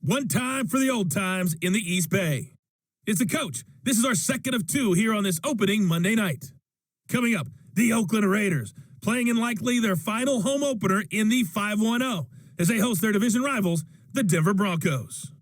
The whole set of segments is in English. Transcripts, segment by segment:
One time for the old times in the East Bay. It's the coach. This is our second of two here on this opening Monday night. Coming up, the Oakland Raiders, playing in likely their final home opener in the 5-1-0 as they host their division rivals, the Denver Broncos.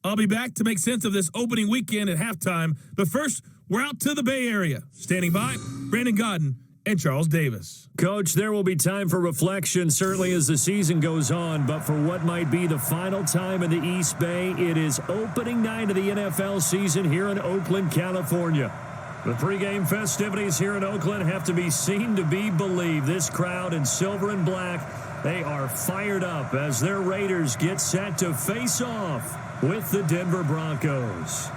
I'll be back to make sense of this opening weekend at halftime, but first, we're out to the Bay Area. Standing by, Brandon Godden and Charles Davis. Coach, there will be time for reflection, certainly as the season goes on, but for what might be the final time in the East Bay, it is opening night of the NFL season here in Oakland, California. The pregame festivities here in Oakland have to be seen to be believed. This crowd in silver and black, they are fired up as their Raiders get set to face off with the Denver Broncos.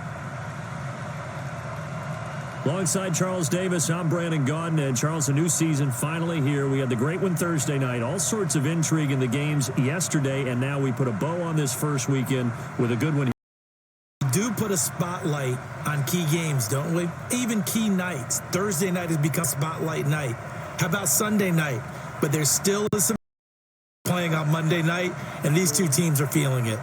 Alongside Charles Davis, I'm Brandon Godden. And Charles, a new season finally here. We had the great one Thursday night. All sorts of intrigue in the games yesterday, and now we put a bow on this first weekend with a good one. We do put a spotlight on key games, don't we? Even key nights. Thursday night has become spotlight night. How about Sunday night? But there still is some playing on Monday night, and these two teams are feeling it.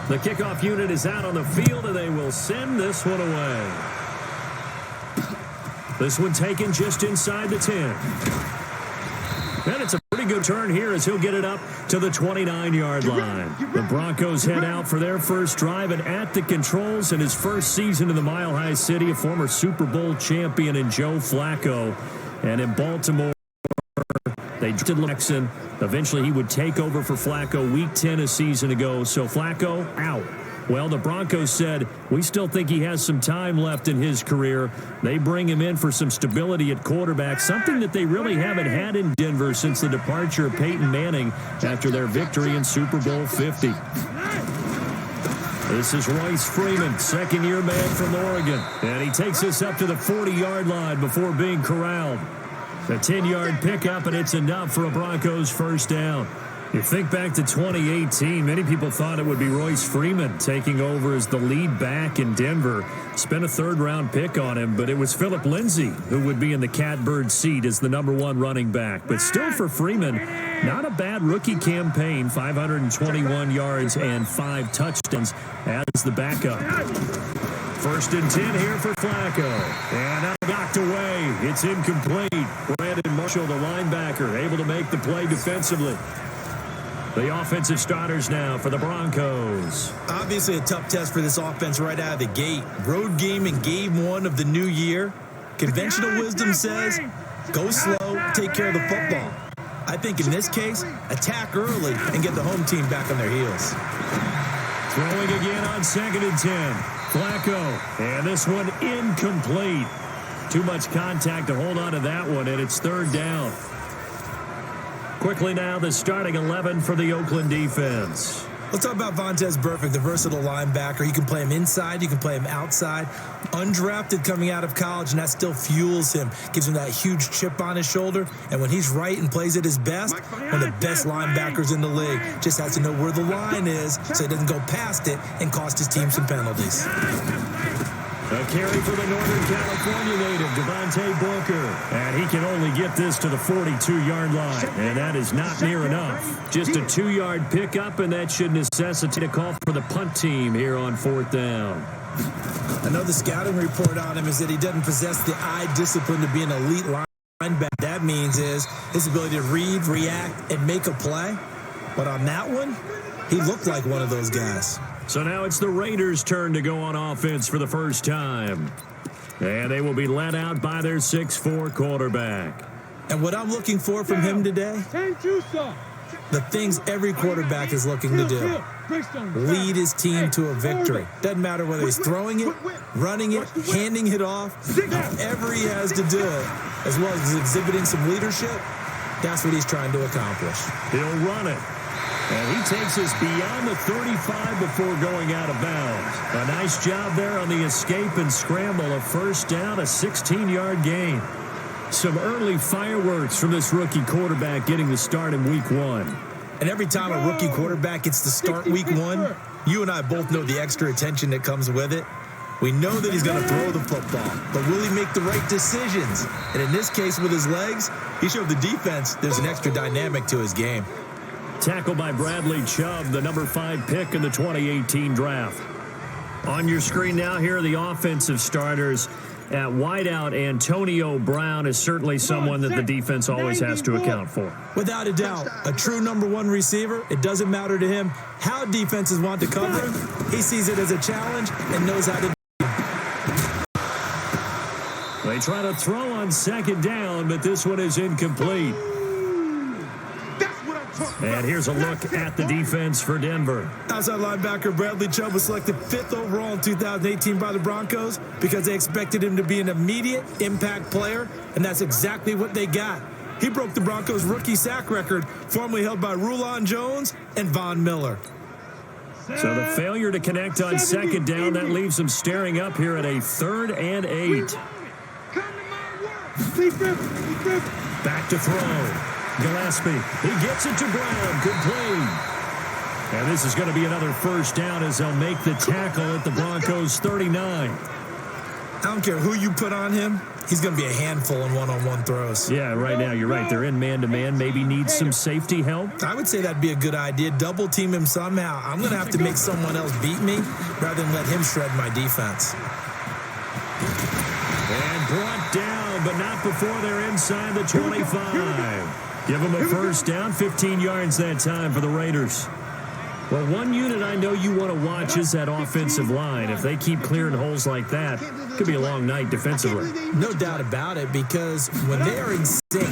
The kickoff unit is out on the field, and they will send this one away. This one taken just inside the 10. And it's a pretty good turn here as he'll get it up to the 29-yard line. The Broncos head out for their first drive, and at the controls in his first season in the Mile High City, a former Super Bowl champion in Joe Flacco. And in Baltimore, they drafted Jackson. Eventually, he would take over for Flacco week 10 a season ago. So Flacco out. Well, the Broncos said, we still think he has some time left in his career. They bring him in for some stability at quarterback, something that they really haven't had in Denver since the departure of Peyton Manning after their victory in Super Bowl 50. This is Royce Freeman, second-year man from Oregon. And he takes this up to the 40-yard line before being corralled. A 10-yard pickup, and it's enough for a Broncos first down. You think back to 2018, many people thought it would be Royce Freeman taking over as the lead back in Denver. Spent a third-round pick on him, but it was Philip Lindsay who would be in the catbird seat as the #1 running back. But still for Freeman, not a bad rookie campaign, 521 yards and 5 touchdowns as the backup. First and 10 here for Flacco. And now knocked away. It's incomplete. Brandon Marshall, the linebacker, able to make the play defensively. The offensive starters now for the Broncos. Obviously a tough test for this offense right out of the gate. Road game in game 1 of the new year. Conventional wisdom says, go slow, take care of the football. I think in this case, attack early and get the home team back on their heels. Throwing again on 2nd and 10. Flacco, and this one incomplete. Too much contact to hold on to that one, and it's 3rd down. Quickly now, the starting 11 for the Oakland defense. Let's talk about Vontaze Burfict, the versatile linebacker. You can play him inside, you can play him outside. Undrafted coming out of college, and that still fuels him. Gives him that huge chip on his shoulder. And when he's right and plays at his best, one of the best linebackers in the league. Just has to know where the line is so he doesn't go past it and cost his team some penalties. A carry for the Northern California native, Devontae Booker. And he can only get this to the 42-yard line. And that is not near enough. Just a 2-yard pickup, and that should necessitate a call for the punt team here on 4th down. Another scouting report on him is that he doesn't possess the eye discipline to be an elite linebacker. That means is his ability to read, react, and make a play. But on that one, he looked like one of those guys. So now it's the Raiders' turn to go on offense for the first time. And they will be led out by their 6'4" quarterback. And what I'm looking for from him today, the things every quarterback is looking to do. Lead his team to a victory. Doesn't matter whether he's throwing it, running it, handing it off, however he has to do it, as well as exhibiting some leadership, that's what he's trying to accomplish. He'll run it. And he takes us beyond the 35 before going out of bounds. A nice job there on the escape and scramble. A 1st down, a 16-yard gain. Some early fireworks from this rookie quarterback getting the start in week 1. And every time a rookie quarterback gets to start week 1, you and I both know the extra attention that comes with it. We know that he's going to throw the football, but will he make the right decisions? And in this case, with his legs, he showed the defense there's an extra dynamic to his game. Tackled by Bradley Chubb, the number 5 pick in the 2018 draft. On your screen now, here are the offensive starters. At wideout, Antonio Brown is certainly someone that the defense always has to account for. Without a doubt, a true number 1 receiver. It doesn't matter to him how defenses want to cover him. He sees it as a challenge and knows how to do it. They try to throw on 2nd down, but this one is incomplete. And here's a look at the defense for Denver. Outside linebacker Bradley Chubb was selected 5th overall in 2018 by the Broncos because they expected him to be an immediate impact player, and that's exactly what they got. He broke the Broncos' rookie sack record, formerly held by Rulon Jones and Von Miller. So the failure to connect on 2nd down, that leaves them staring up here at a 3rd and 8. Back to throw. Gillespie, he gets it to Brown, complete. And this is going to be another 1st down as they'll make the tackle at the Broncos' 39. I don't care who you put on him, he's going to be a handful in one-on-one throws. Yeah, right now you're right. They're in man-to-man, maybe needs some safety help. I would say that'd be a good idea. Double team him somehow. I'm going to have to make someone else beat me rather than let him shred my defense. And brought down, but not before they're inside the 25. Give them a 1st down, 15 yards that time for the Raiders. Well, one unit I know you want to watch is that offensive line. If they keep clearing holes like that, it could be a long night defensively. No doubt about it, because when they are in sync,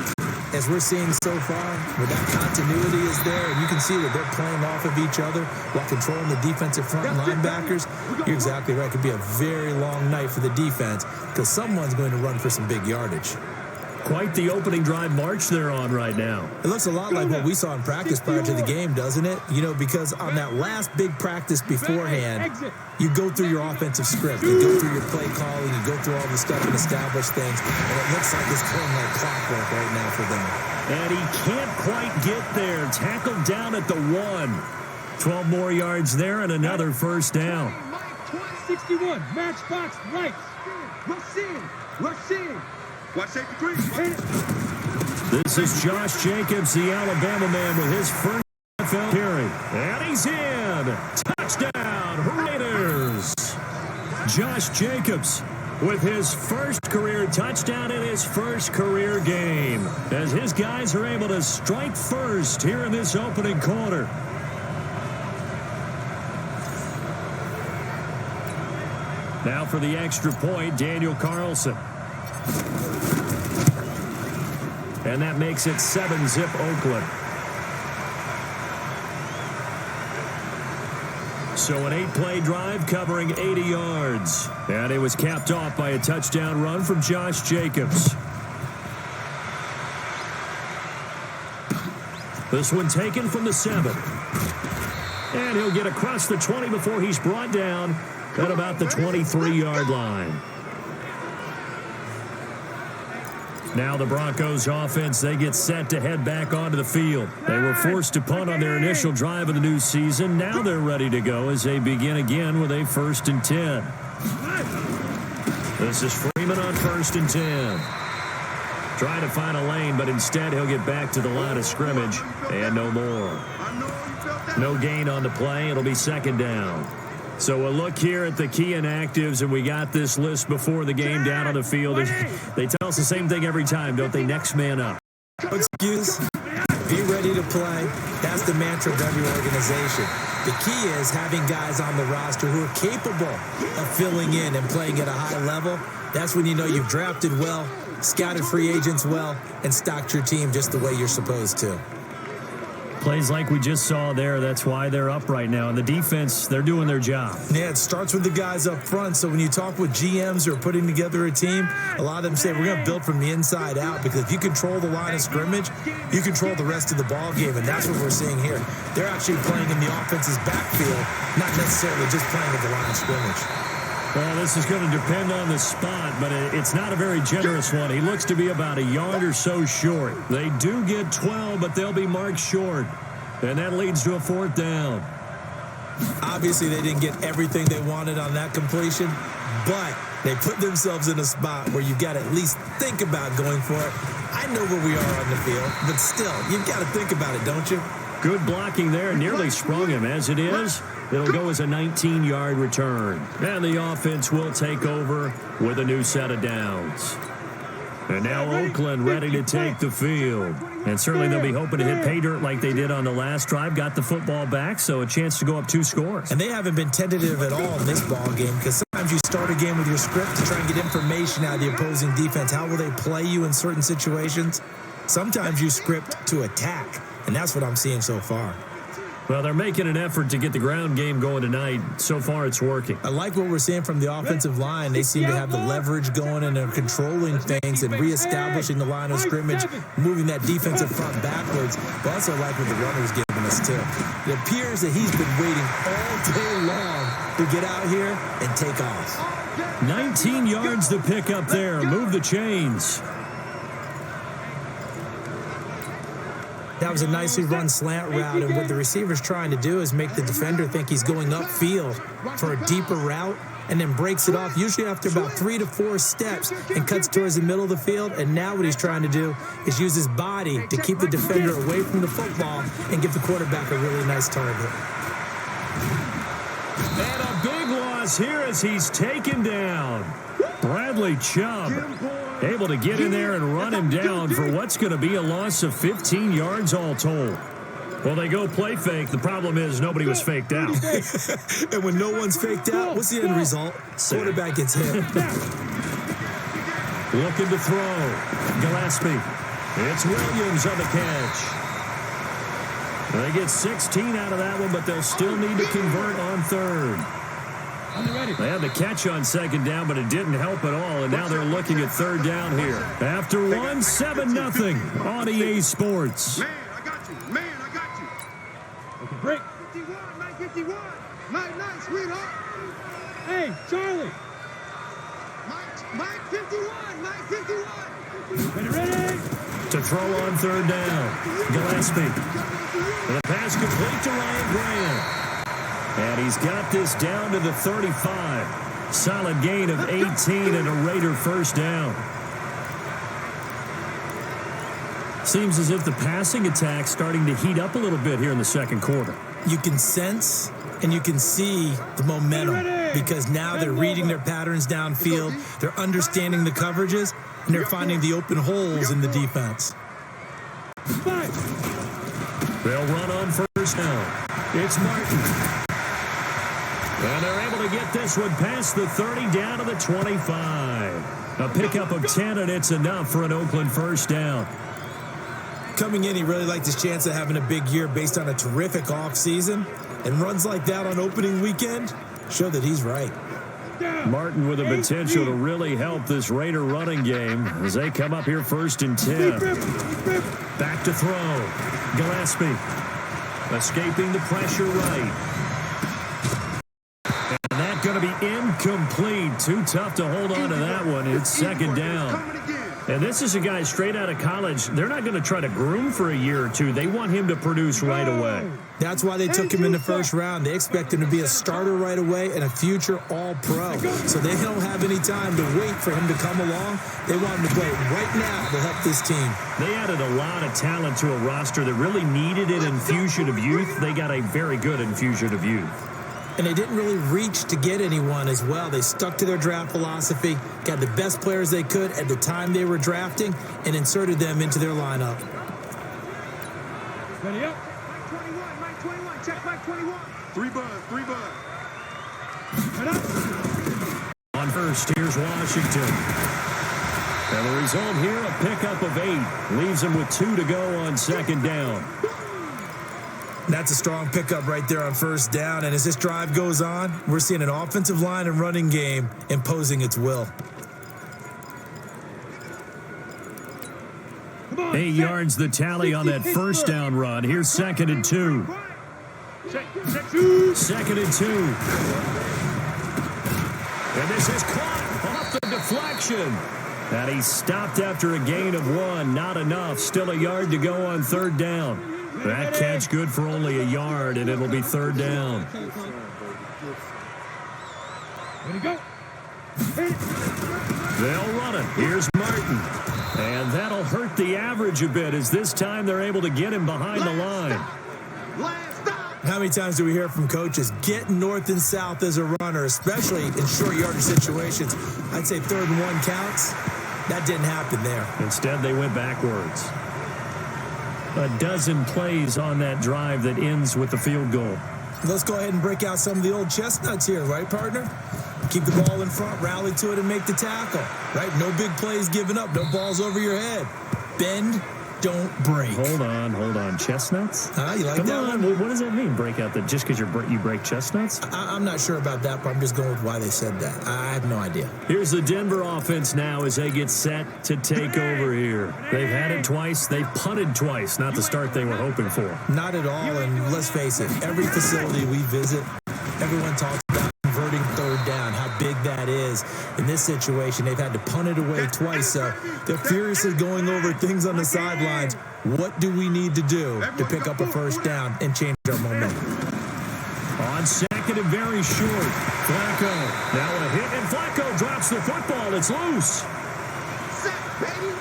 as we're seeing so far, where that continuity is there, and you can see that they're playing off of each other while controlling the defensive front linebackers, you're exactly right. It could be a very long night for the defense because someone's going to run for some big yardage. Quite the opening drive march they're on right now. It looks a lot like what we saw in practice prior to the game, doesn't it? You know, because on that last big practice beforehand, you go through your offensive script, you go through your play calling, you go through all the stuff and establish things, and it looks like it's going like clockwork right now for them. And he can't quite get there. Tackled down at the 1. 12 more yards there and another 1st down. 61, matchbox right. Rush in. Watch safety 3. This is Josh Jacobs, the Alabama man, with his first NFL carry. And he's in. Touchdown, Raiders. Josh Jacobs with his first career touchdown in his first career game, as his guys are able to strike first here in this opening quarter. Now for the extra point, Daniel Carlson. And that makes it 7-zip Oakland. So an 8-play drive covering 80 yards. And it was capped off by a touchdown run from Josh Jacobs. This one taken from the 7. And he'll get across the 20 before he's brought down at about the 23-yard line. Now the Broncos offense, they get set to head back onto the field. They were forced to punt on their initial drive of the new season. Now they're ready to go as they begin again with a 1st and 10. This is Freeman on 1st and 10. Trying to find a lane, but instead he'll get back to the line of scrimmage and no more. No gain on the play. It'll be 2nd down. So a look here at the key inactives, and we got this list before the game down on the field. They tell us the same thing every time, don't they? Next man up. No excuse. Be ready to play. That's the mantra of every organization. The key is having guys on the roster who are capable of filling in and playing at a high level. That's when you know you've drafted well, scouted free agents well, and stocked your team just the way you're supposed to. Plays like we just saw there, that's why they're up right now. And the defense, they're doing their job. Yeah, it starts with the guys up front. So when you talk with GMs who are putting together a team, a lot of them say we're going to build from the inside out, because if you control the line of scrimmage, you control the rest of the ball game, and that's what we're seeing here. They're actually playing in the offense's backfield, not necessarily just playing at the line of scrimmage. Well, this is going to depend on the spot, but it's not a very generous one. He looks to be about a yard or so short. They do get 12, but they'll be marked short. And that leads to a 4th down. Obviously, they didn't get everything they wanted on that completion, but they put themselves in a spot where you've got to at least think about going for it. I know where we are on the field, but still, you've got to think about it, don't you? Good blocking there. Nearly sprung him. As it is, it'll go as a 19-yard return. And the offense will take over with a new set of downs. And now Oakland ready to take the field. And certainly they'll be hoping to hit pay dirt like they did on the last drive. Got the football back, so a chance to go up 2 scores. And they haven't been tentative at all in this ball game, because sometimes you start a game with your script to try and get information out of the opposing defense. How will they play you in certain situations? Sometimes you script to attack, and that's what I'm seeing so far. Well, they're making an effort to get the ground game going tonight. So far, it's working. I like what we're seeing from the offensive line. They seem to have the leverage going, and they're controlling things and reestablishing the line of scrimmage, moving that defensive front backwards. But also like what the runner's giving us, too. It appears that he's been waiting all day long to get out here and take off. 19 yards to pick up there. Move the chains. That was a nicely run slant route, and what the receiver's trying to do is make the defender think he's going upfield for a deeper route, and then breaks it off, usually after about 3 to 4 steps, and cuts towards the middle of the field. And now what he's trying to do is use his body to keep the defender away from the football and give the quarterback a really nice target. And a big loss here as he's taken down. Bradley Chubb able to get in there and run him down for what's going to be a loss of 15 yards all told. Well, they go play fake. The problem is nobody was faked out. And when no one's faked out, what's the end result? Quarterback gets hit. Looking to throw. Gillespie. It's Williams on the catch. They get 16 out of that one, but they'll still need to convert on 3rd. They had the catch on 2nd down, but it didn't help at all, and now they're looking at 3rd down here. After 1, 7-0 on EA Sports. Man, I got you. Man, I got you. Okay, break. 51, 951. Night, sweetheart. Hey, Charlie. Mike 51, 951. Ready? To throw on 3rd down. Gillespie. And the pass complete to Ryan Grant. And he's got this down to the 35. Solid gain of 18 and a Raider 1st down. Seems as if the passing attack's starting to heat up a little bit here in the 2nd quarter. You can sense and you can see the momentum. because now they're reading their patterns downfield, they're understanding the coverages, and they're finding the open holes in the defense. They'll run on first down. It's Martin. And they're able to get this one past the 30 down to the 25. A pickup of 10, and it's enough for an Oakland first down. Coming in, he really liked his chance of having a big year based on a terrific offseason. And runs like that on opening weekend show that he's right. Martin with the potential to really help this Raider running game as they come up here first and 10. Back to throw. Gillespie escaping the pressure right. And that's going to be incomplete. Too tough to hold on to that one. It's second down. And this is a guy straight out of college. They're not going to try to groom for a year or two. They want him to produce right away. That's why they took him in the first round. They expect him to be a starter right away and a future all-pro. So they don't have any time to wait for him to come along. They want him to play right now to help this team. They added a lot of talent to a roster that really needed an infusion of youth. They got a very good infusion of youth. And they didn't really reach to get anyone as well. They stuck to their draft philosophy, got the best players they could at the time they were drafting, and inserted them into their lineup. Ready up. Mike 21, check Mike 21. Three bud. Head up. On first, here's Washington. And the result here, a pickup of 8. Leaves them with 2 to go on second down. That's a strong pickup right there on first down. And as this drive goes on, we're seeing an offensive line and running game imposing its will. 8 yards the tally on that first down run. Here's second and 2. Second and 2. And this is caught off the deflection. And he stopped after a gain of 1. Not enough. Still a yard to go on third down. That catch good for only a yard, and it'll be third down. Ready, go. They'll run it. Here's Martin. And that'll hurt the average a bit as this time they're able to get him behind the line. How many times do we hear from coaches, get north and south as a runner, especially in short yardage situations? I'd say 3rd and 1 counts. That didn't happen there. Instead, they went backwards. A dozen plays on that drive that ends with the field goal. Let's go ahead and break out some of the old chestnuts here, right, partner? Keep the ball in front, rally to it, and make the tackle, right? No big plays given up, no balls over your head. Bend, don't break. Hold on. Chestnuts? You like Come that on. one? What does that mean, break out that just because you break chestnuts? I'm not sure about that, but I'm just going with why they said that. I have no idea. Here's the Denver offense now as they get set to take over here. They've had it twice. They've punted twice. Not the start they were hoping for. Not at all, and let's face it, every facility we visit, everyone talks about converting third down, how big that is. In this situation, they've had to punt it away twice, so they're furiously going over things on the sidelines. What do we need to do to pick up a first down and change our momentum? On second and very short, Flacco. Now a hit, and Flacco drops the football. It's loose. Sack, baby.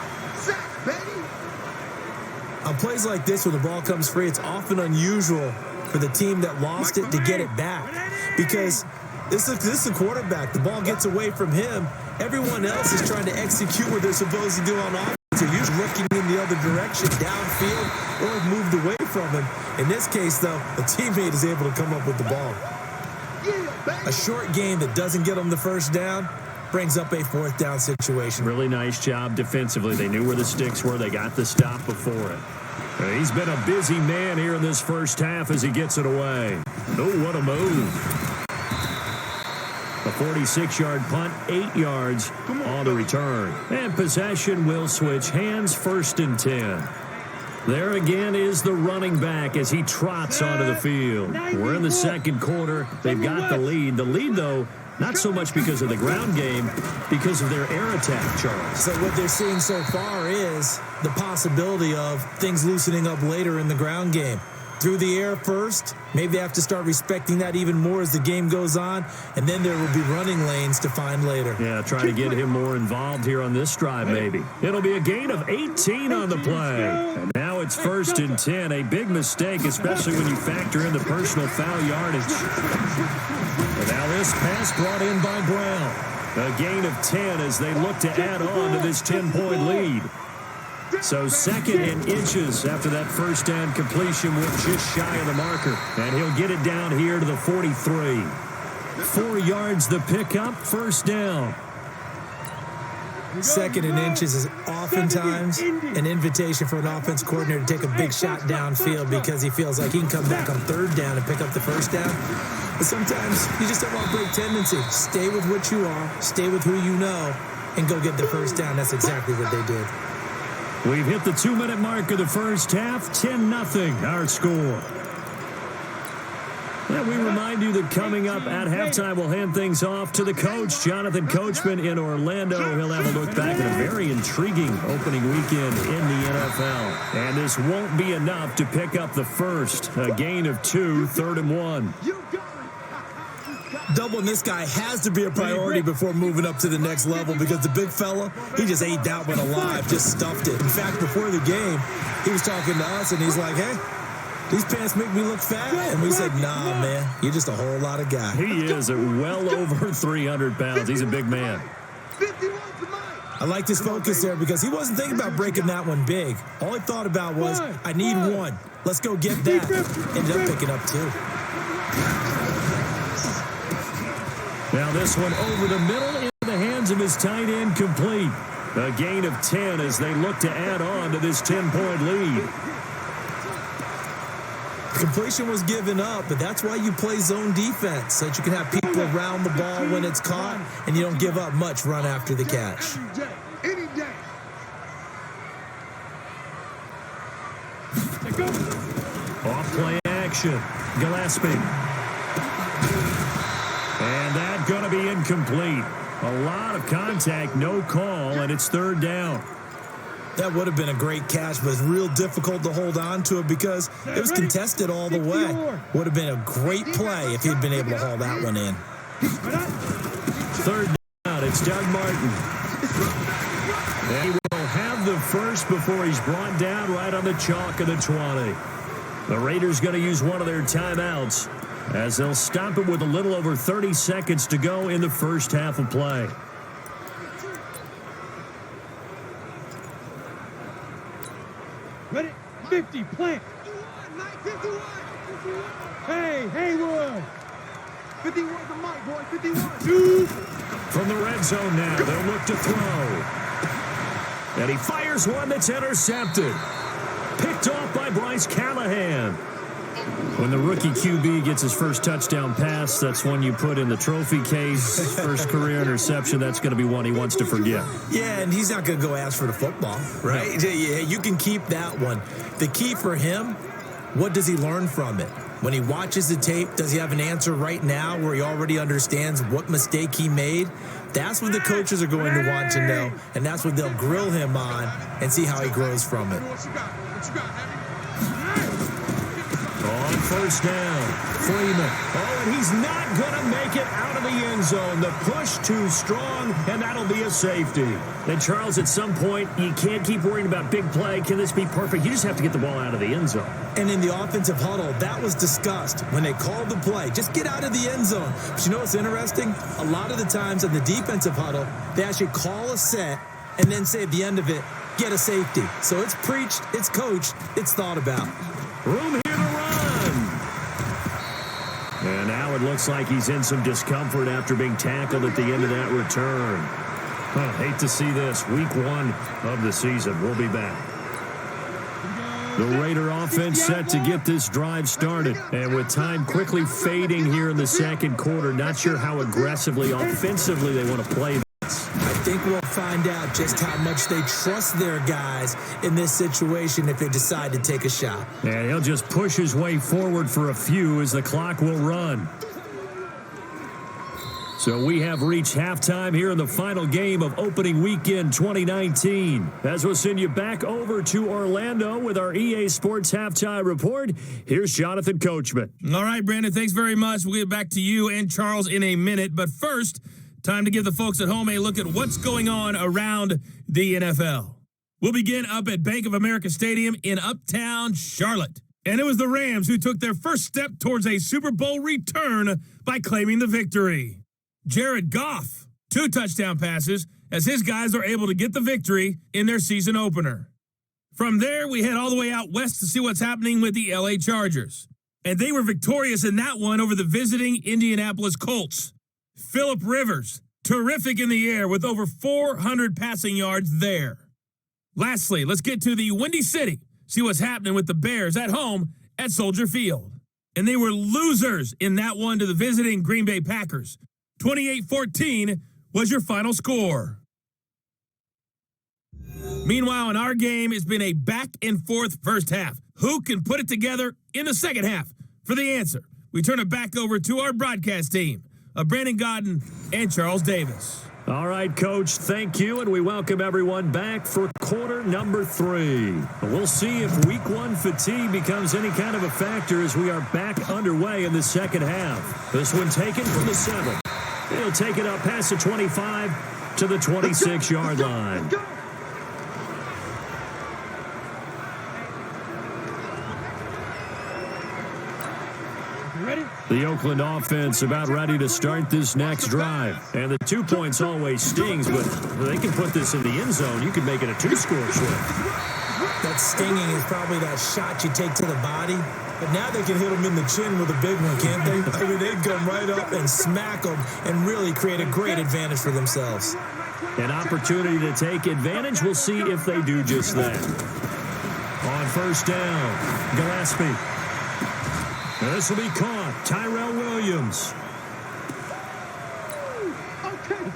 On plays like this, when the ball comes free, it's often unusual for the team that lost it to get it back, because this is the quarterback. The ball gets away from him. Everyone else is trying to execute what they're supposed to do on offense. They're usually looking in the other direction, downfield, or have moved away from him. In this case, though, a teammate is able to come up with the ball. A short game that doesn't get them the first down brings up a 4th down situation. Really nice job defensively. They knew where the sticks were. They got the stop before it. He's been a busy man here in this first half as he gets it away. Oh, what a move. A 46-yard punt, 8 yards on the return. And possession will switch hands, 1st and 10. There again is the running back as he trots onto the field. We're in the second quarter. They've got the lead. The lead, though, not so much because of the ground game, because of their air attack, Charles. So what they're seeing so far is the possibility of things loosening up later in the ground game. Through the air first, maybe they have to start respecting that even more as the game goes on, and then there will be running lanes to find later. Yeah, try to get him more involved here on this drive, maybe. It'll be a gain of 18 on the play. And now it's it's 1st and 10. A big mistake, especially when you factor in the personal foul yardage. And now this pass brought in by Brown. A gain of 10 as they look to add on to this 10-point lead. So 2nd and inches after that first down completion. We're just shy of the marker. And he'll get it down here to the 43. 4 yards the pickup, 1st down. 2nd and inches is oftentimes an invitation for an offense coordinator to take a big shot downfield because he feels like he can come back on 3rd down and pick up the 1st down. But sometimes you just don't want to break tendency. Stay with what you are, stay with who you know, and go get the 1st down. That's exactly what they did. We've hit the 2-minute mark of the first half. 10-0 our score. And we remind you that coming up at halftime, we'll hand things off to the coach, Jonathan Coachman in Orlando. He'll have a look back at a very intriguing opening weekend in the NFL. And this won't be enough to pick up the first. A gain of 2, 3rd and 1. Doubling this guy has to be a priority before moving up to the next level because the big fella, he just ate that one alive, just stuffed it. In fact, before the game, he was talking to us, and he's like, hey, these pants make me look fat. And we said, nah, man, you're just a whole lot of guy. He is at well over 300 pounds. He's a big man. I liked his focus there because he wasn't thinking about breaking that one big. All he thought about was, I need one. Let's go get that. Ended up picking up 2. Now this one over the middle into the hands of his tight end, complete. A gain of 10 as they look to add on to this 10-point lead. Completion was given up, but that's why you play zone defense, so that you can have people around the ball when it's caught, and you don't give up much run after the catch. Off-play action. Gillespie. And that's going to be incomplete. A lot of contact, no call, and it's 3rd down. That would have been a great catch, but it's real difficult to hold on to it because it was contested all the way. Would have been a great play if he'd been able to haul that one in. 3rd down, it's Doug Martin. And he will have the first before he's brought down right on the chalk of the 20. The Raiders going to use one of their timeouts as they'll stop it with a little over 30 seconds to go in the first half of play. Ready? 50, plant. 51. Hey, Haywood. 51's the mic, boy. 51. 2. From the red zone now, they'll look to throw. And he fires one that's intercepted. Picked off by Bryce Callahan. When the rookie QB gets his first touchdown pass, that's one you put in the trophy case. First career interception, that's going to be one he wants to forget. Yeah, and he's not going to go ask for the football, right? No. Yeah, you can keep that one. The key for him, what does he learn from it? When he watches the tape, does he have an answer right now where he already understands what mistake he made? That's what the coaches are going to want to know, and that's what they'll grill him on and see how he grows from it. On 1st down, Freeman. Oh, and he's not going to make it out of the end zone. The push too strong, and that'll be a safety. And, Charles, at some point, you can't keep worrying about big play. Can this be perfect? You just have to get the ball out of the end zone. And in the offensive huddle, that was discussed when they called the play. Just get out of the end zone. But you know what's interesting? A lot of the times in the defensive huddle, they actually call a set and then say at the end of it, get a safety. So it's preached, it's coached, it's thought about. Room here to run. And now it looks like he's in some discomfort after being tackled at the end of that return. Oh, hate to see this. Week 1 of the season. We'll be back. The Raider offense set to get this drive started. And with time quickly fading here in the second quarter, not sure how aggressively, offensively they want to play. I think we'll find out just how much they trust their guys in this situation if they decide to take a shot. And he'll just push his way forward for a few as the clock will run. So we have reached halftime here in the final game of opening weekend 2019. As we'll send you back over to Orlando with our EA Sports Halftime Report, here's Jonathan Coachman. All right, Brandon, thanks very much. We'll get back to you and Charles in a minute. But first, time to give the folks at home a look at what's going on around the NFL. We'll begin up at Bank of America Stadium in Uptown Charlotte. And it was the Rams who took their first step towards a Super Bowl return by claiming the victory. Jared Goff, 2 touchdown passes as his guys are able to get the victory in their season opener. From there, we head all the way out west to see what's happening with the LA Chargers. And they were victorious in that one over the visiting Indianapolis Colts. Phillip Rivers, terrific in the air with over 400 passing yards there. Lastly, let's get to the Windy City, see what's happening with the Bears at home at Soldier Field. And they were losers in that one to the visiting Green Bay Packers. 28-14 was your final score. Meanwhile, in our game, it's been a back-and-forth first half. Who can put it together in the second half? For the answer, we turn it back over to our broadcast team of Brandon Godden and Charles Davis. All right, Coach, thank you, and we welcome everyone back for quarter number 3. We'll see if week 1 fatigue becomes any kind of a factor as we are back underway in the second half. This one taken from the 7. He'll take it up past the 25 to the 26-yard line. The Oakland offense about ready to start this next drive. And the 2 points always stings, but they can put this in the end zone. You can make it a 2-score swing. That stinging is probably that shot you take to the body. But now they can hit them in the chin with a big one, can't they? I mean, they come right up and smack them and really create a great advantage for themselves. An opportunity to take advantage. We'll see if they do just that. On first down, Gillespie. This will be caught. Tyrell Williams.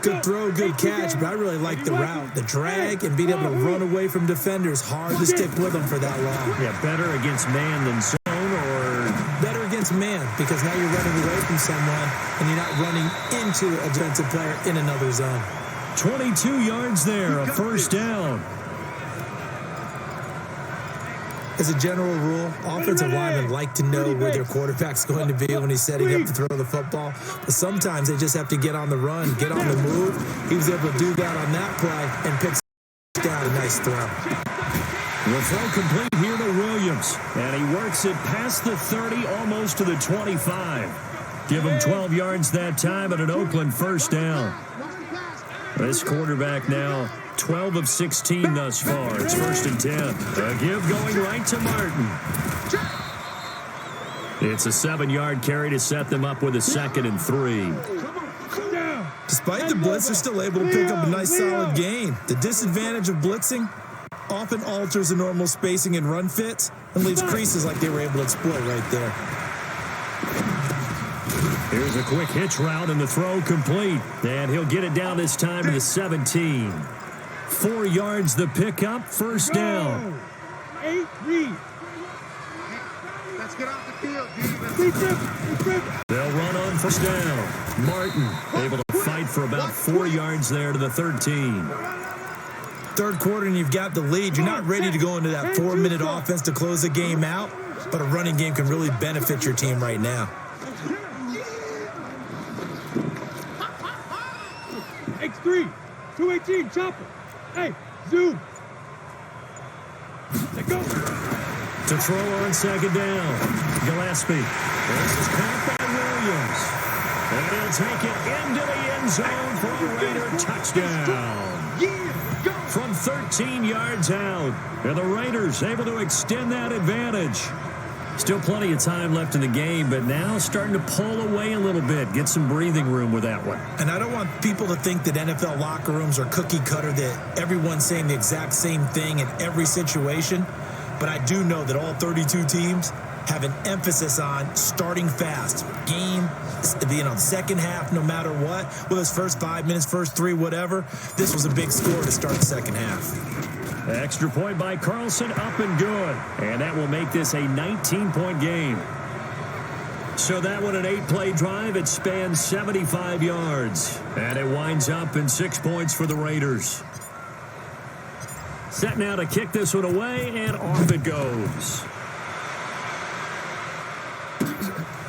Good throw, good catch, but I really like the route. The drag and being able to run away from defenders. Hard to stick with them for that long. Yeah, better against man than zone, or better against man, because now you're running away from someone and you're not running into a defensive player in another zone. 22 yards there, a first down. As a general rule, offensive linemen like to know where their quarterback's going to be when he's setting up to throw the football. But sometimes they just have to get on the run, get on the move. He was able to do that on that play and pick down a nice throw. The throw complete here to Williams. And he works it past the 30, almost to the 25. Give him 12 yards that time and an Oakland first down. This quarterback now 12 of 16 thus far. It's 1st and 10. A give going right to Martin. It's a 7-yard carry to set them up with a 2nd and 3. Despite the blitz, they're still able to pick up a nice solid gain. The disadvantage of blitzing often alters the normal spacing and run fits and leaves creases like they were able to exploit right there. Here's a quick hitch route and the throw complete. And he'll get it down this time to the 17. 4 yards the pickup, first down. 8-3. Let's get off the field, They'll run on first down. Martin able to fight for about 4 yards there to the 13. Third quarter and you've got the lead. You're not ready to go into that 4-minute offense to close the game out, but a running game can really benefit your team right now. X3, 218, chopper. Hey, zoom. Let go. To throw on second down. Gillespie. This is caught by Williams. And he'll take it into the end zone for a Raider touchdown. From 13 yards out. And the Raiders able to extend that advantage. Still plenty of time left in the game, but now starting to pull away a little bit. Get some breathing room with that one. And I don't want people to think that NFL locker rooms are cookie cutter, that everyone's saying the exact same thing in every situation. But I do know that all 32 teams have an emphasis on starting fast. Game, the second half, no matter what. Whether it's first 5 minutes, first 3, whatever. This was a big score to start the second half. Extra point by Carlson, up and good. And that will make this a 19-point game. So that one, an 8-play drive. It spans 75 yards. And it winds up in 6 points for the Raiders. Set now to kick this one away, and off it goes.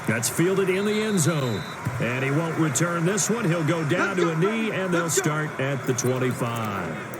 That's fielded in the end zone. And he won't return this one. He'll go down to a knee, and they'll start at the 25.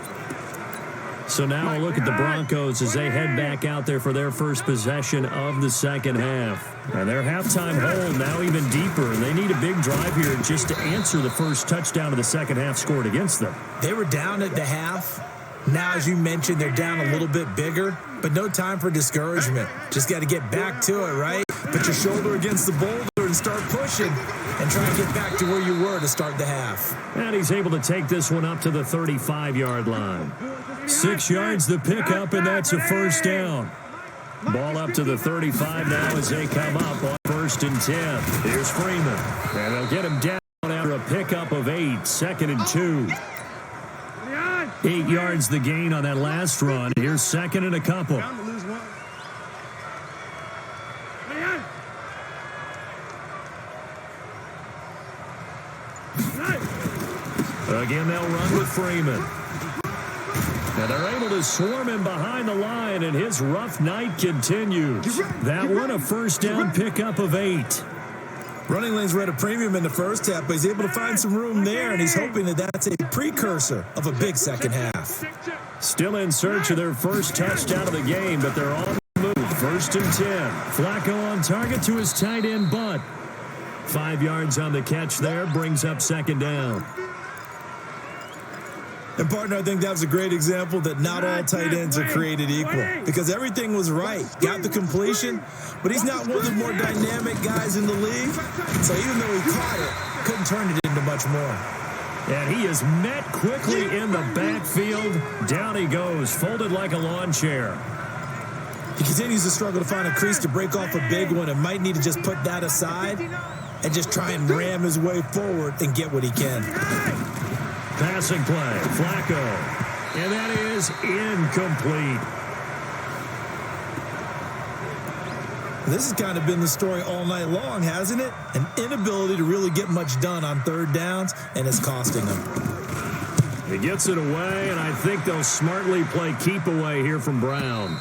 So now a look at the Broncos as they head back out there for their first possession of the second half. And their halftime hole now even deeper. And they need a big drive here just to answer the first touchdown of the second half scored against them. They were down at the half. Now, as you mentioned, they're down a little bit bigger, but no time for discouragement. Just got to get back to it, right? Put your shoulder against the boulder and start pushing and try to get back to where you were to start the half. And he's able to take this one up to the 35-yard line. 6 yards the pickup, and that's a first down. Ball up to the 35 now as they come up on 1st and 10. Here's Freeman, and they'll get him down after a pickup of 8, 2nd and 2. 8 yards the gain on that last run. Here's 2nd and a couple. Again, they'll run with Freeman. And they're able to swarm him behind the line, and his rough night continues. That one a first down pickup of 8. Running lanes were at a premium in the first half, but he's able to find some room there, and he's hoping that that's a precursor of a big second half. Still in search of their first touchdown of the game, but they're on the move. 1st and 10. Flacco on target to his tight end, Butt. 5 yards on the catch there, brings up 2nd down. And, partner, I think that was a great example that not all tight ends are created equal, because everything was right. Got the completion, but he's not one of the more dynamic guys in the league. So even though he caught it, couldn't turn it into much more. And he is met quickly in the backfield. Down he goes, folded like a lawn chair. He continues to struggle to find a crease to break off a big one and might need to just put that aside and just try and ram his way forward and get what he can. Passing play, Flacco, and that is incomplete. This has kind of been the story all night long, hasn't it? An inability to really get much done on third downs, and it's costing them. He gets it away, and I think they'll smartly play keep away here from Brown.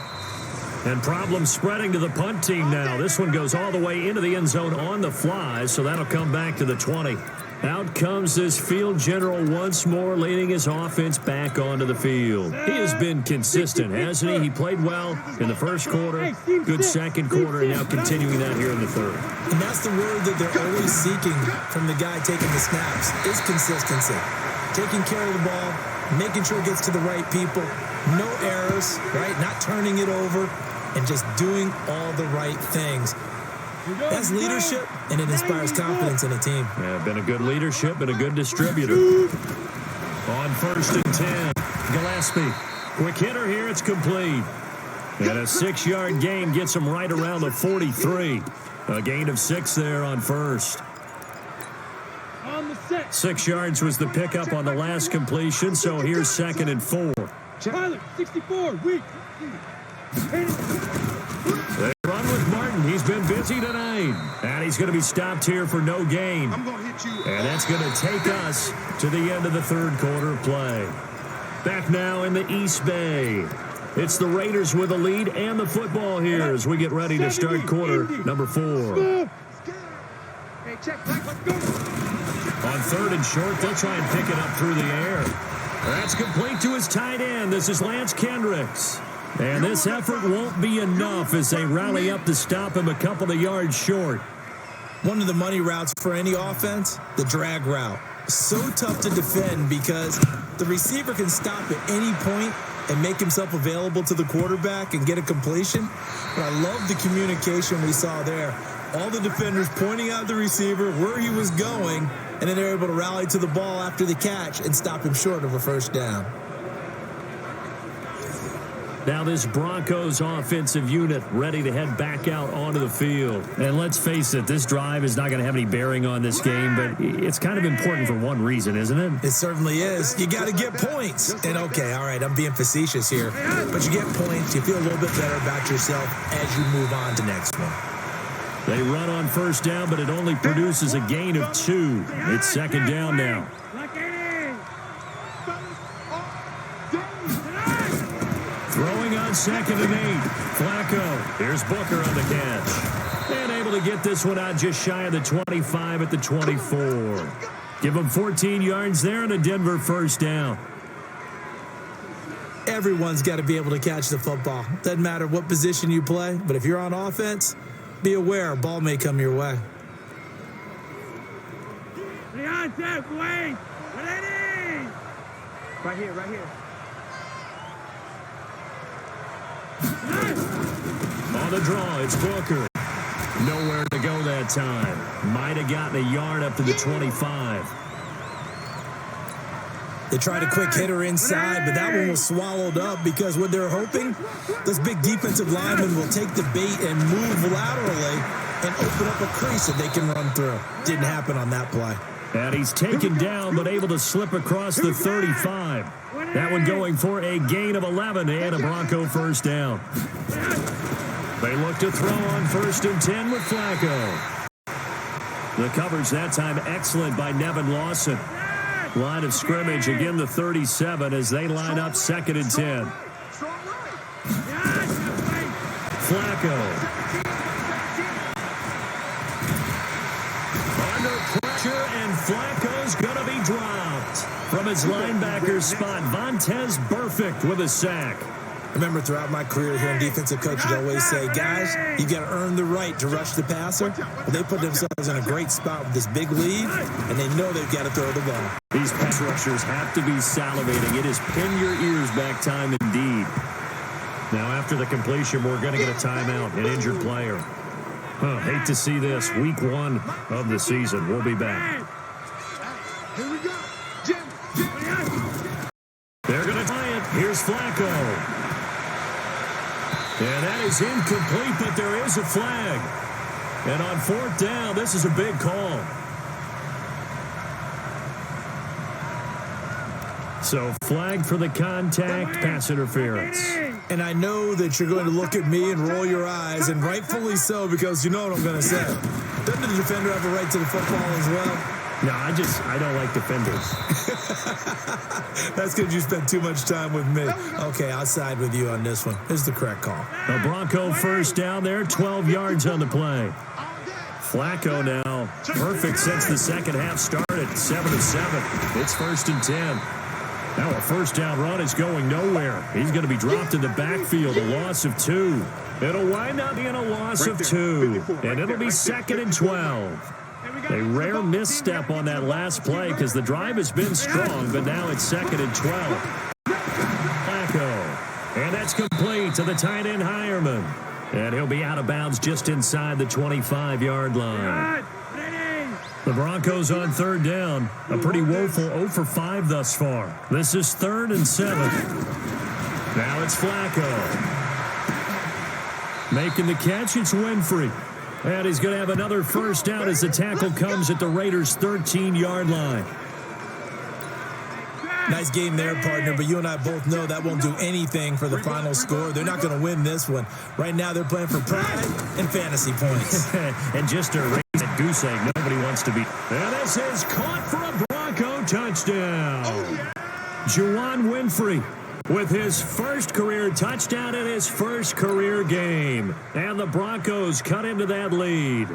And problem spreading to the punt team now. This one goes all the way into the end zone on the fly, so that'll come back to the 20. Out comes this field general once more, leading his offense back onto the field. He has been consistent, hasn't he? He played well in the first quarter, good second quarter, and now continuing that here in the third. And that's the word that they're always seeking from the guy taking the snaps, is consistency. Taking care of the ball, making sure it gets to the right people, no errors, right? Not turning it over, and just doing all the right things. That's leadership, and it inspires confidence in a team. Yeah, been a good leadership, been a good distributor. On 1st and 10, Gillespie. Quick hitter here, it's complete. And a 6-yard gain gets him right around the 43. A gain of 6 there on 1st. 6 yards was the pickup on the last completion, so here's 2nd and 4. Tyler, 64, weak. They run with Martin. He's been busy tonight. And he's going to be stopped here for no gain. I'm going to hit you. And that's going to take us to the end of the third quarter play. Back now in the East Bay. It's the Raiders with the lead and the football here as we get ready to start quarter number 4. Hey, check, let's go. On 3rd and short, they'll try and pick it up through the air. That's complete to his tight end. This is Lance Kendricks. And this effort won't be enough as they rally up to stop him a couple of yards short. One of the money routes for any offense, the drag route. So tough to defend because the receiver can stop at any point and make himself available to the quarterback and get a completion. But I love the communication we saw there. All the defenders pointing out the receiver, where he was going, and then they're able to rally to the ball after the catch and stop him short of a first down. Now this Broncos offensive unit ready to head back out onto the field. And let's face it, this drive is not going to have any bearing on this game, but it's kind of important for one reason, isn't it? It certainly is. You got to get points. And okay, all right, I'm being facetious here, but you get points, you feel a little bit better about yourself as you move on to next one. They run on first down, but it only produces a gain of 2. It's 2nd down now. Throwing on 2nd and 8. Flacco. Here's Booker on the catch. And able to get this one out just shy of the 25 at the 24. Give him 14 yards there and a Denver first down. Everyone's got to be able to catch the football. Doesn't matter what position you play, but if you're on offense, be aware a ball may come your way. Right here, right here. On the draw, it's Booker. Nowhere to go that time. Might have gotten a yard up to the 25. They tried a quick hitter inside, but that one was swallowed up because what they're hoping, this big defensive lineman will take the bait and move laterally and open up a crease that they can run through. Didn't happen on that play. And he's taken down, but able to slip across the 35. That one going for a gain of 11 and a Bronco first down. They look to throw on 1st and 10 with Flacco. The coverage that time excellent by Nevin Lawson. Line of scrimmage, again the 37 as they line up 2nd and 10. Flacco. Under pressure, and Flacco's going to be dropped. From his linebacker spot, Vontaze Burfict with a sack. I remember throughout my career here in defensive coach, you'd always say, guys, you got to earn the right to rush the passer. Well, they put themselves in a great spot with this big lead, and they know they've got to throw the ball. These pass rushers have to be salivating. It is pin your ears back time indeed. Now, after the completion, we're going to get a timeout, an injured player. Hate to see this. Week 1 of the season. We'll be back. Here we go. They're going to try it. Here's Flacco. And that is incomplete, but there is a flag. And on 4th down, this is a big call. So flag for the contact, pass interference. And I know that you're going to look at me and roll your eyes, and rightfully so, because you know what I'm going to say. Doesn't the defender have a right to the football as well? No, I don't like defenders. That's because you spent too much time with me. Okay, I'll side with you on this one. This is the correct call. A Bronco first down there, 12 yards on the play. Flacco now, perfect since the second half started, 7 of 7. It's 1st and 10. Now a first down run is going nowhere. He's going to be dropped in the backfield, a loss of 2. It'll wind up being a loss of 2, and it'll be 2nd and 12. A rare misstep on that last play because the drive has been strong, but now it's 2nd and 12. Flacco, and that's complete to the tight end Hireman. And he'll be out of bounds just inside the 25-yard line. The Broncos on 3rd down. A pretty woeful 0 for 5 thus far. This is 3rd and 7. Now it's Flacco. Making the catch, it's Winfrey. And he's going to have another first down as the tackle comes at the Raiders' 13-yard line. Nice game there, partner, but you and I both know that won't do anything for the final score. They're not going to win this one. Right now, they're playing for pride and fantasy points. And just to raise that goose egg, nobody wants to be. And this is caught for a Bronco touchdown. Juwan Winfrey with his first career touchdown in his first career game. And the Broncos cut into that lead.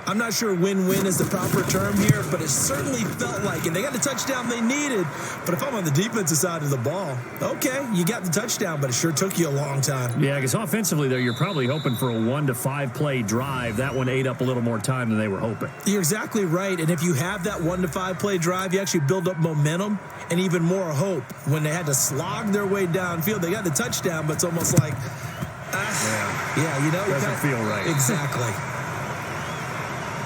I'm not sure win-win is the proper term here, but it certainly felt like it. They got the touchdown they needed, but if I'm on the defensive side of the ball, okay, you got the touchdown, but it sure took you a long time. Yeah, because offensively, though, you're probably hoping for a 1 to 5 play drive. That one ate up a little more time than they were hoping. You're exactly right, and if you have that 1 to 5 play drive, you actually build up momentum and even more hope. When they had to slog their way downfield, they got the touchdown, but it's almost like, you know. Doesn't feel right. Exactly.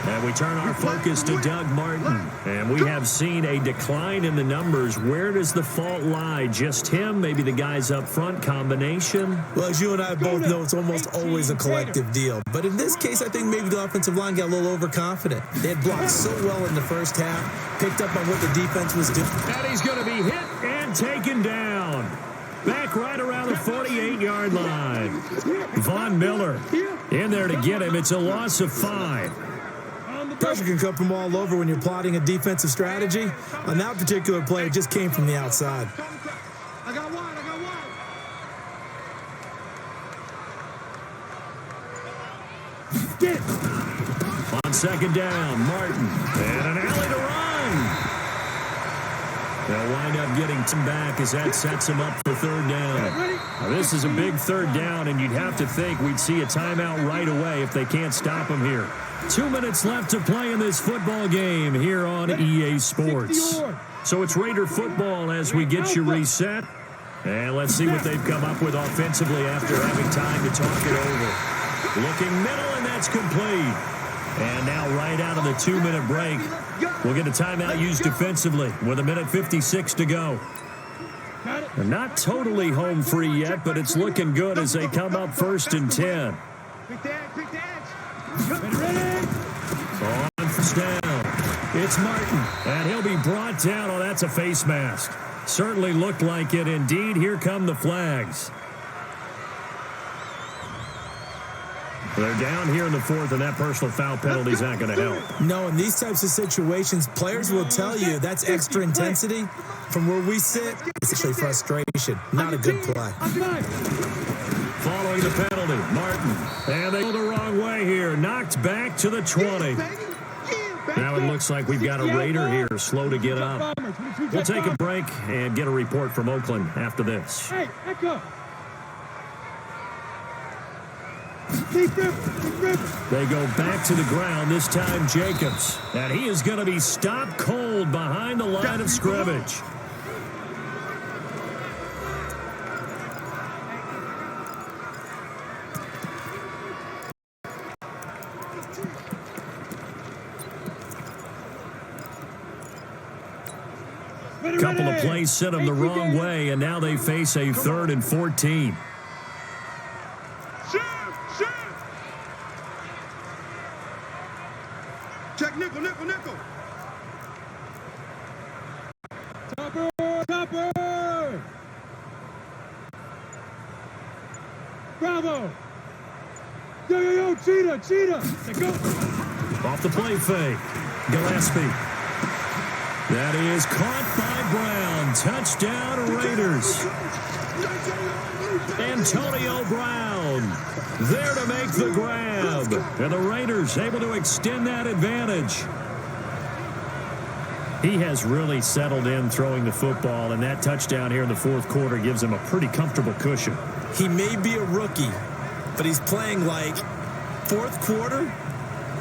And we turn our focus to Doug Martin. And we have seen a decline in the numbers. Where does the fault lie? Just him? Maybe the guys up front? Combination? Well, as you and I both know, it's almost always a collective deal. But in this case, I think maybe the offensive line got a little overconfident. They had blocked so well in the first half, picked up on what the defense was doing. And he's going to be hit and taken down. Back right around the 48-yard line. Von Miller in there to get him. It's a loss of 5. Pressure can come from all over when you're plotting a defensive strategy. On that particular play, it just came from the outside. I got one. On 2nd down, Martin. And an alley to run. They'll wind up getting him back as that sets him up for third down. Now, this is a big third down, and you'd have to think we'd see a timeout right away if they can't stop him here. 2 minutes left to play in this football game here on EA Sports. So it's Raider football as we get you reset. And let's see what they've come up with offensively after having time to talk it over. Looking middle, and that's complete. And now right out of the 2-minute break, we'll get a timeout used defensively with 1:56 to go. They're not totally home free yet, but it's looking good as they come up 1st and 10. On first down, it's Martin, and he'll be brought down. Oh, that's a face mask. Certainly looked like it. Indeed, here come the flags. They're down here in the 4th, and that personal foul penalty is not going to help. No, in these types of situations, players will tell you that's extra intensity. From where we sit, it's actually frustration. Not a good play. Following the penalty, Martin. And they go the wrong way here. Knocked back to the 20. Now it looks like we've got a Raider here, slow to get up. We'll take a break and get a report from Oakland after this. They go back to the ground, this time Jacobs. And he is going to be stopped cold behind the line of scrimmage. Couple of plays sent them the wrong way, and now they face a 3rd and 14. Check nickel. Topper! Bravo! Yo, cheetah! Let's go! Off the play fake. Gillespie. That is caught by Brown. Touchdown, Raiders. Antonio Brown there to make the grab. And the Raiders able to extend that advantage. He has really settled in throwing the football, and that touchdown here in the 4th quarter gives him a pretty comfortable cushion. He may be a rookie, but he's playing like 4th quarter,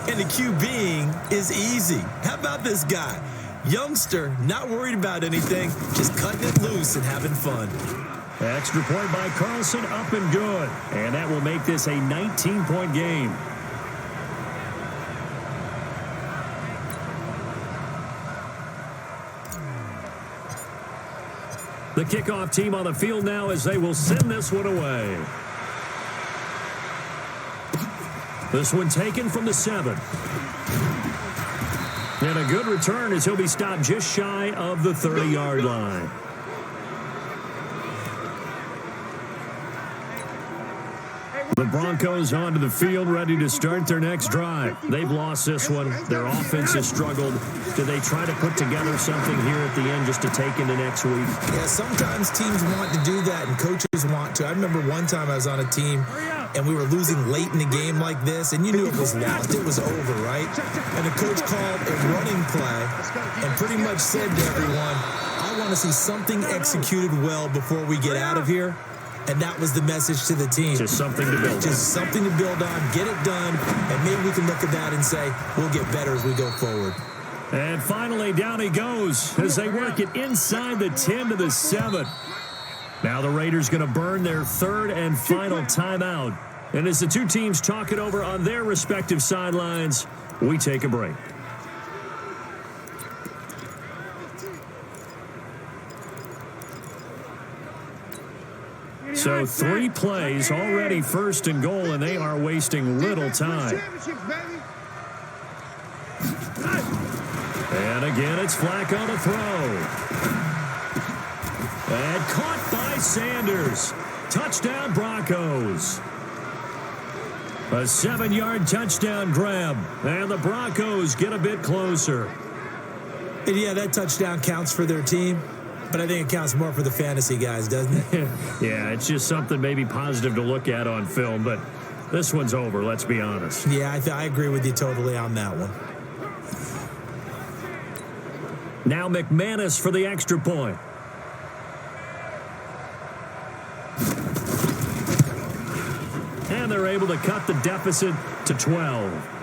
and the QBing is easy. How about this guy? Youngster, not worried about anything, just cutting it loose and having fun. Extra point by Carlson, up and good. And that will make this a 19-point game. The kickoff team on the field now as they will send this one away. This one taken from the 7. And a good return as he'll be stopped just shy of the 30-yard line. The Broncos onto the field, ready to start their next drive. They've lost this one. Their offense has struggled. Do they try to put together something here at the end just to take into next week? Yeah, sometimes teams want to do that and coaches want to. I remember one time I was on a team and we were losing late in the game like this, and you knew it was lost. It was over, right? And the coach called a running play and pretty much said to everyone, I want to see something executed well before we get out of here. And that was the message to the team. Just something to build on. Just something to build on, get it done, and maybe we can look at that and say, we'll get better as we go forward. And finally, down he goes as they work it inside the 10 to the 7. Now the Raiders going to burn their 3rd and final timeout. And as the two teams talk it over on their respective sidelines, we take a break. So 3 plays, already 1st and goal, and they are wasting little time. And again, it's Flacco to throw. And caught by Sanders. Touchdown, Broncos. A 7-yard touchdown grab, and the Broncos get a bit closer. And yeah, that touchdown counts for their team. But I think it counts more for the fantasy guys, doesn't it? Yeah, it's just something maybe positive to look at on film, but this one's over, let's be honest. Yeah, I agree with you totally on that one. Now McManus for the extra point. And they're able to cut the deficit to 12.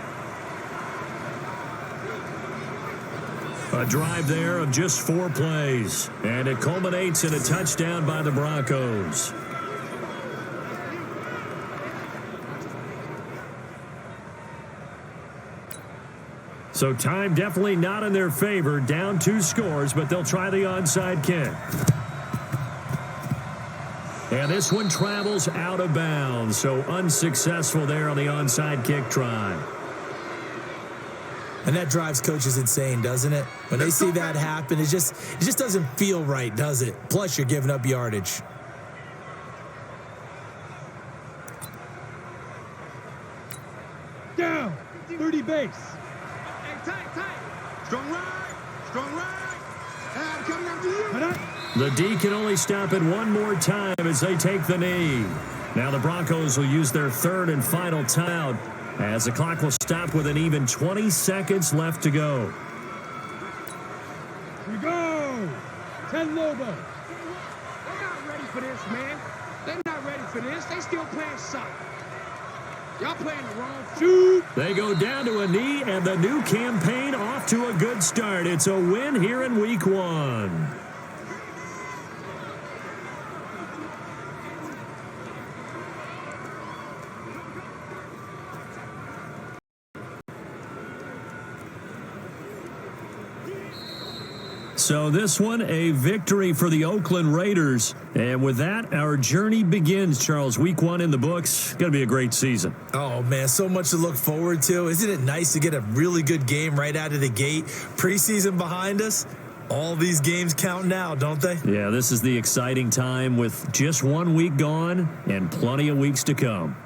A drive there of just 4 plays. And it culminates in a touchdown by the Broncos. So time definitely not in their favor. Down 2 scores, but they'll try the onside kick. And this one travels out of bounds. So unsuccessful there on the onside kick try. And that drives coaches insane, doesn't it? When they see that happen, it just doesn't feel right, does it? Plus, you're giving up yardage. Down. 30 base. Hey, tight. Strong right. I'm coming after you. The D can only stop it one more time as they take the knee. Now the Broncos will use their 3rd and final timeout as the clock will stop with an even 20 seconds left to go. Here we go. 10 Lobo. They're not ready for this, man. They're not ready for this. They still playing soccer. Y'all playing the wrong shoot. They go down to a knee, and the new campaign off to a good start. It's a win here in week 1. So this one, a victory for the Oakland Raiders. And with that, our journey begins, Charles. Week 1 in the books. Going to be a great season. Oh, man, so much to look forward to. Isn't it nice to get a really good game right out of the gate? Preseason behind us. All these games count now, don't they? Yeah, this is the exciting time with just 1 week gone and plenty of weeks to come.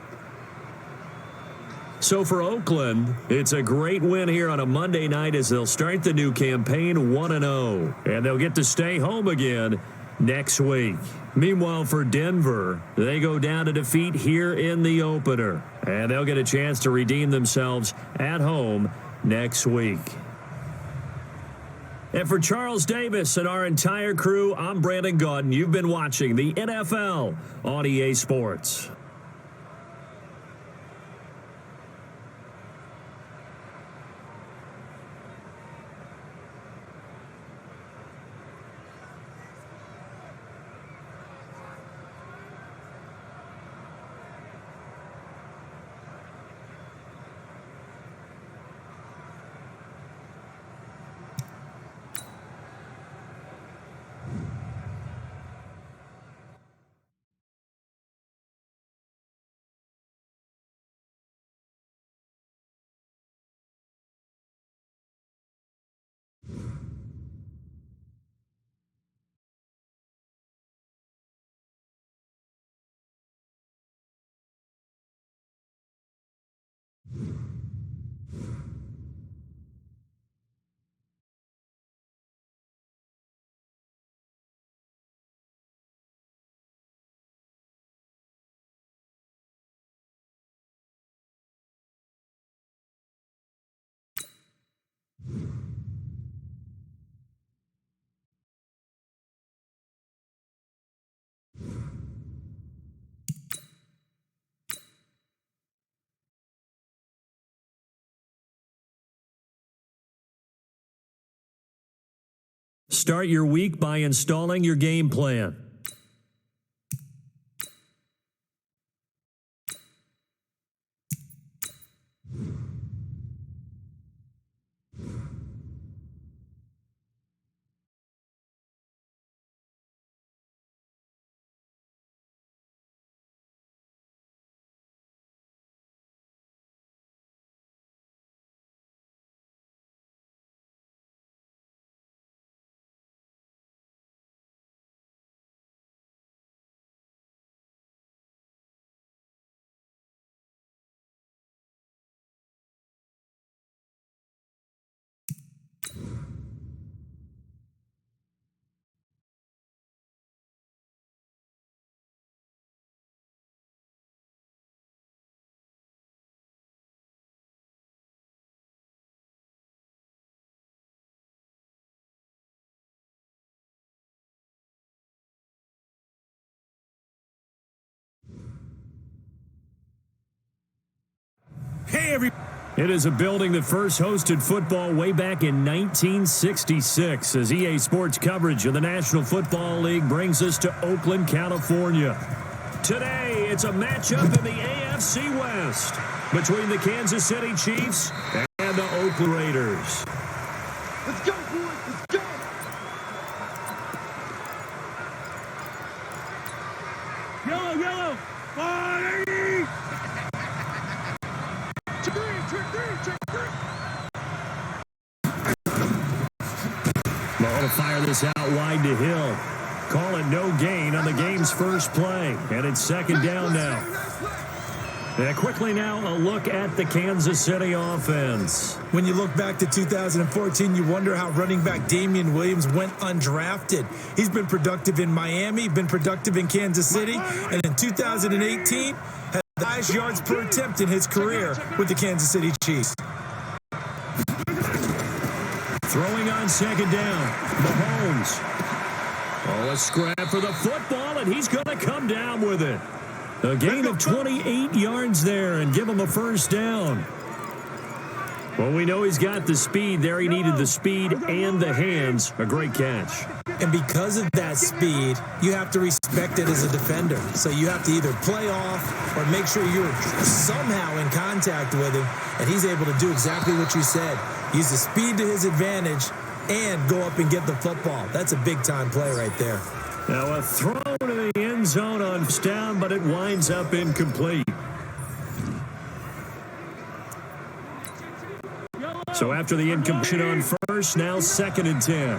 So for Oakland, it's a great win here on a Monday night as they'll start the new campaign 1-0. And they'll get to stay home again next week. Meanwhile, for Denver, they go down to defeat here in the opener. And they'll get a chance to redeem themselves at home next week. And for Charles Davis and our entire crew, I'm Brandon Gaudin. You've been watching the NFL on EA Sports. Start your week by installing your game plan. It is a building that first hosted football way back in 1966 as EA Sports coverage of the National Football League brings us to Oakland, California. Today, it's a matchup in the AFC West between the Kansas City Chiefs and the Oakland Raiders. Let's go, boys. Let's go. Yellow. Fire! Trick three. Ball to fire this out wide to Hill. Call it no gain on the game's first play. And it's second down now. And quickly now, a look at the Kansas City offense. When you look back to 2014, you wonder how running back Damian Williams went undrafted. He's been productive in Miami, been productive in Kansas City, and in 2018, had the highest yards per attempt in his career with the Kansas City Chiefs. Throwing on second down, Mahomes. Oh, a scrap for the football, and he's going to come down with it. A gain of 28 yards there and give him a first down. Well, we know he's got the speed there. He needed the speed and the hands. A great catch. And because of that speed, you have to respect it as a defender. So you have to either play off or make sure you're somehow in contact with him. And he's able to do exactly what you said. Use the speed to his advantage and go up and get the football. That's a big-time play right there. Now a throw to the end zone on down, but it winds up incomplete. So after the incompletion on first, now second and 10.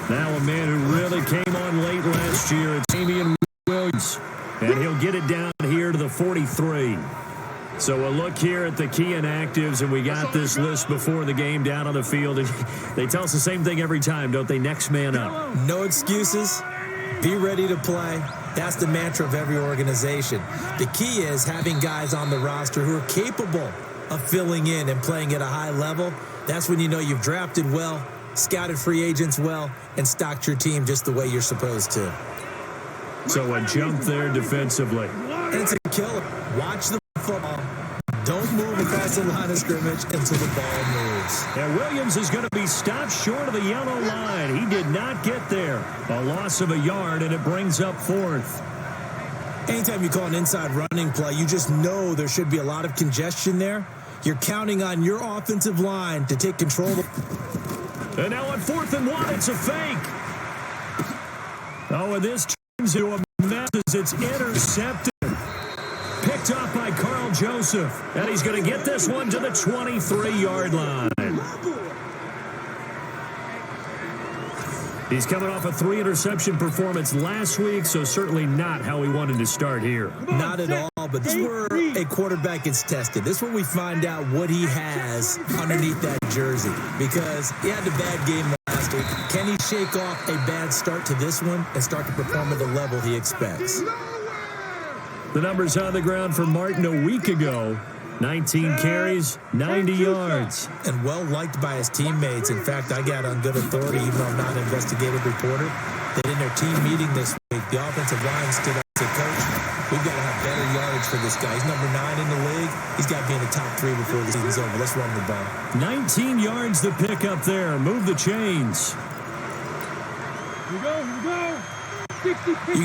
Now a man who really came on late last year, it's Damian Williams. And he'll get it down here to the 43. So a look here at the key inactives, and we got this list before the game down on the field. And they tell us the same thing every time, don't they? Next man up. No excuses. Be ready to play. That's the mantra of every organization. The key is having guys on the roster who are capable of filling in and playing at a high level. That's when you know you've drafted well, scouted free agents well, and stocked your team just the way you're supposed to. So a jump there defensively. And it's a killer. Watch the football. Don't move across the line of scrimmage until the ball moves. And Williams is going to be stopped short of the yellow line. He did not get there. A loss of a yard, and it brings up fourth. Anytime you call an inside running play, you just know there should be a lot of congestion there. You're counting on your offensive line to take control. And now on 4th and 1, it's a fake. Oh, and this turns into a mess as it's intercepted. Picked off by Carl Joseph. And he's going to get this one to the 23-yard line. He's coming off a 3-interception performance last week, so certainly not how he wanted to start here. Not at all, but this is where a quarterback gets tested. This is where we find out what he has underneath that jersey, because he had a bad game last week. Can he shake off a bad start to this one and start to perform at the level he expects? The numbers on the ground for Martin a week ago. 19 carries, 90 yards. And well-liked by his teammates. In fact, I got on good authority, even though I'm not an investigative reporter, that in their team meeting this week, the offensive line stood up and said, Coach, we've got to have better yardage for this guy. He's number 9 in the league. He's got to be in the top 3 before the season's over. Let's run the ball. 19 yards to pick up there. Move the chains. Here we go. You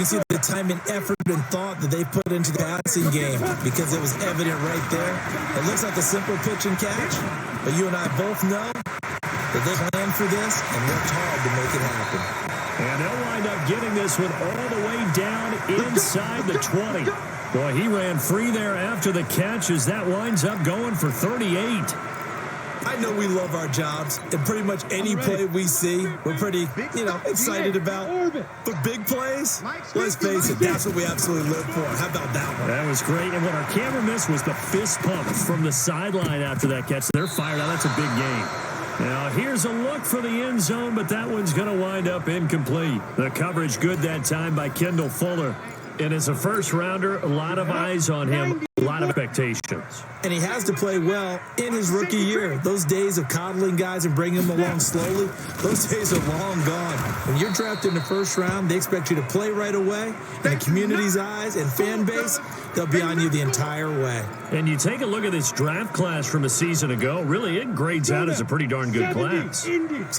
can see the time and effort and thought that they put into the passing game because it was evident right there. It looks like a simple pitch and catch, but you and I both know that they planned for this and worked hard to make it happen. And they'll wind up getting this one all the way down inside the 20. Boy, he ran free there after the catch as that winds up going for 38. I know we love our jobs, and pretty much any play we see, we're pretty, excited about. But big plays, let's face it, that's what we absolutely live for. How about that one? That was great, and what our camera missed was the fist pump from the sideline after that catch. They're fired out. That's a big game. Now, here's a look for the end zone, but that one's going to wind up incomplete. The coverage good that time by Kendall Fuller. And as a first-rounder, a lot of eyes on him. a lot of expectations. And he has to play well in his rookie year. Those days of coddling guys and bringing them along slowly, those days are long gone. When you're drafted in the first round, they expect you to play right away. In the community's eyes and fan base, they'll be on you the entire way. And you take a look at this draft class from a season ago, really it grades out as a pretty darn good class. So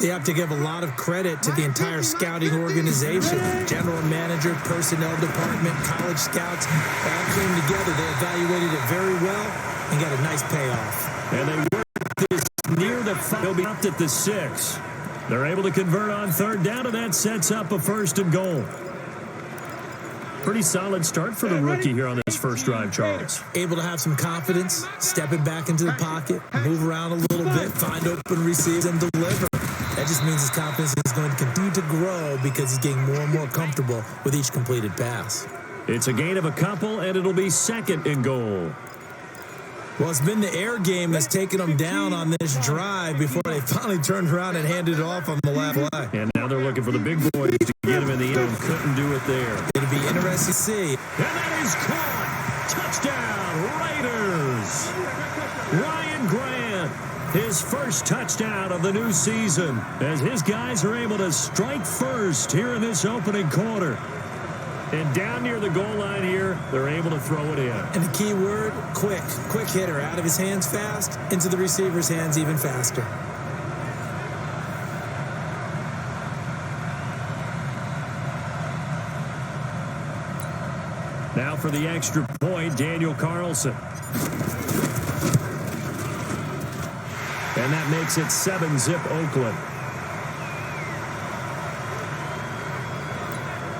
you have to give a lot of credit to the entire scouting organization. General manager, personnel department, college scouts, all came together. They evaluated it very well and got a nice payoff. And they worked this near the 5. They'll be up at the 6. They're able to convert on third down, and that sets up a 1st and goal. Pretty solid start for the rookie here on this first drive, Charles. Able to have some confidence, stepping back into the pocket, move around a little bit, find open receivers, and deliver. That just means his confidence is going to continue to grow because he's getting more and more comfortable with each completed pass. It's a gain of a couple, and it'll be 2nd and goal. Well, it's been the air game that's taken them down on this drive before they finally turned around and handed it off on the last play. And now they're looking for the big boys to get him in the end. Couldn't do it there. It'll be interesting to see. And that is caught. Touchdown, Raiders. Ryan Grant, his first touchdown of the new season, as his guys are able to strike first here in this opening quarter. And down near the goal line here, they're able to throw it in. And the key word, quick. Quick hitter. Out of his hands fast, into the receiver's hands even faster. Now for the extra point, Daniel Carlson. And that makes it 7-zip Oakland.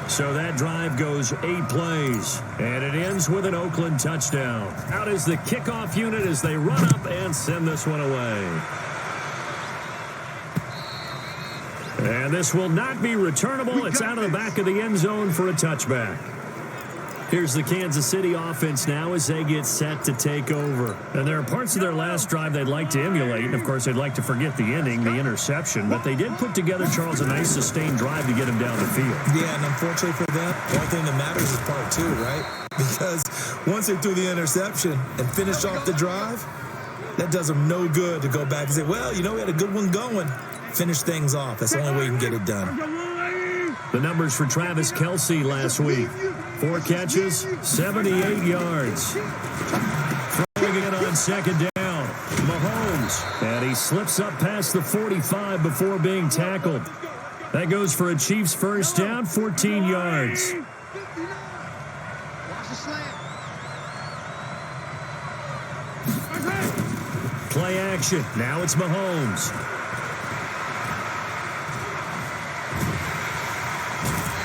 So that drive goes 8 plays, and it ends with an Oakland touchdown. Out is the kickoff unit as they run up and send this one away. And this will not be returnable. It's out of the back of the end zone for a touchback. Here's the Kansas City offense now as they get set to take over. And there are parts of their last drive they'd like to emulate. And, of course, they'd like to forget the ending, the interception. But they did put together, Charles, a nice sustained drive to get him down the field. Yeah, and unfortunately for them, the only thing that matters is part 2, right? Because once they threw the interception and finished off the drive, that does them no good to go back and say, well, you know, we had a good one going. Finish things off. That's the only way you can get it done. The numbers for Travis Kelce last week. 4 catches, 78 yards. Throwing it on 2nd down. Mahomes. And he slips up past the 45 before being tackled. That goes for a Chiefs first down, 14 yards. Play action. Now it's Mahomes.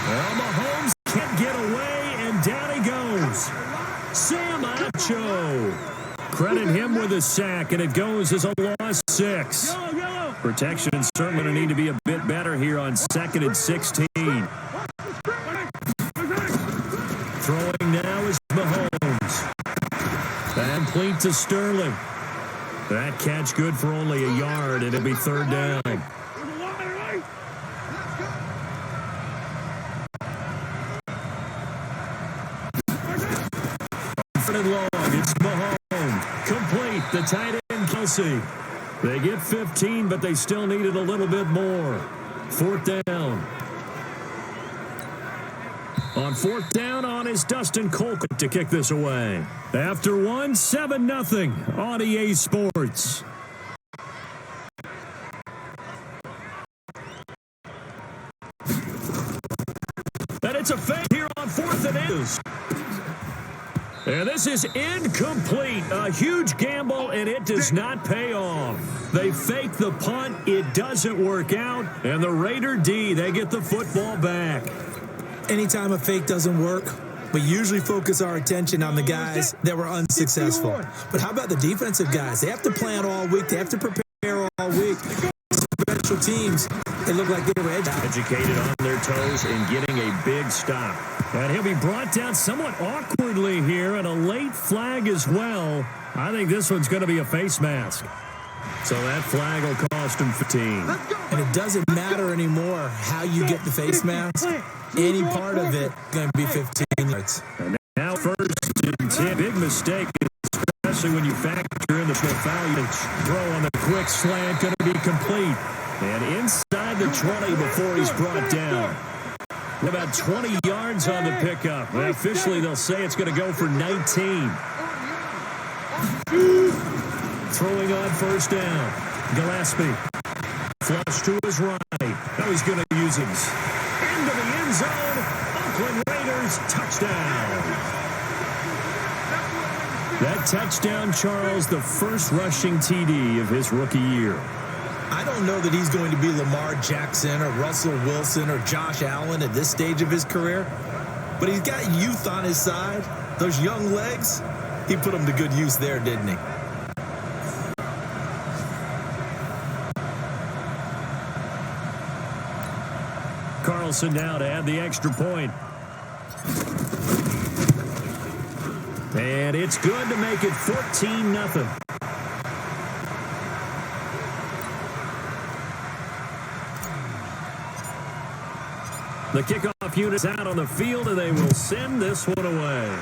Well, Mahomes can't get away, and down he goes. Sam Acho. Credit him with a sack, and it goes as a loss 6. Protection certainly going to need to be a bit better here on 2nd and 16. Throwing now is Mahomes. And complete to Sterling. That catch good for only a yard, and it'll be 3rd down. And long, it's Mahomes. Complete, the tight end, Kelce. They get 15, but they still needed a little bit more. 4th down. On 4th down, on is Dustin Colquitt to kick this away. After 1, 7-0 on EA Sports. And it's a fake here on 4th and is. And this is incomplete. A huge gamble, and it does not pay off. They fake the punt. It doesn't work out. And the Raider D, they get the football back. Anytime a fake doesn't work, we usually focus our attention on the guys that were unsuccessful. But how about the defensive guys? They have to plan all week. They have to prepare all week. Special teams, they look like they were educated on their toes and getting a big stop. And he'll be brought down somewhat awkwardly here, and a late flag as well. I think this one's going to be a face mask. So that flag will cost him 15. And it doesn't matter anymore how you get the face mask. Any part of it going to be 15 yards. And now 1st and 10. Big mistake pitch. Throw on the quick slant, going to be complete. And inside the 20 before he's brought down. About 20 yards on the pickup. Well, officially, they'll say it's going to go for 19. Throwing on first down. Gillespie. Flush to his right. Now he's going to use him. Into the end zone. Oakland Raiders touchdown. That touchdown, Charles, the first rushing TD of his rookie year. I don't know that he's going to be Lamar Jackson or Russell Wilson or Josh Allen at this stage of his career, but he's got youth on his side. Those young legs, he put them to good use there, didn't he? Carlson now to add the extra point. And it's good to make it 14-0. The kickoff unit's out on the field, and they will send this one away.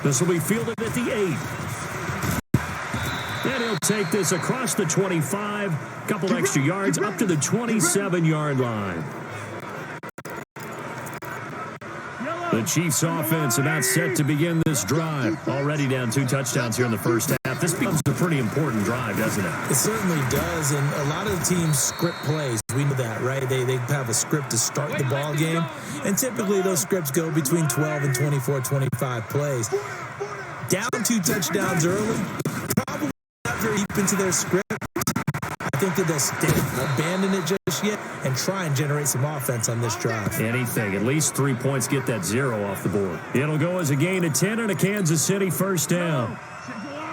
This will be fielded at the 8. And he'll take this across the 25, couple extra yards, up to the 27-yard line. The Chiefs offense about set to begin this drive. Already down 2 touchdowns here in the first half. This becomes a pretty important drive, doesn't it? It certainly does, and a lot of the teams script plays. We know that, right? They have a script to start the ball game, and typically those scripts go between 12 and 24, 25 plays. Down 2 touchdowns early, probably not very deep into their script. I think that they'll abandon it just yet and try and generate some offense on this drive. Anything. At least 3 points, get that 0 off the board. It'll go as a gain of 10 and a Kansas City first down.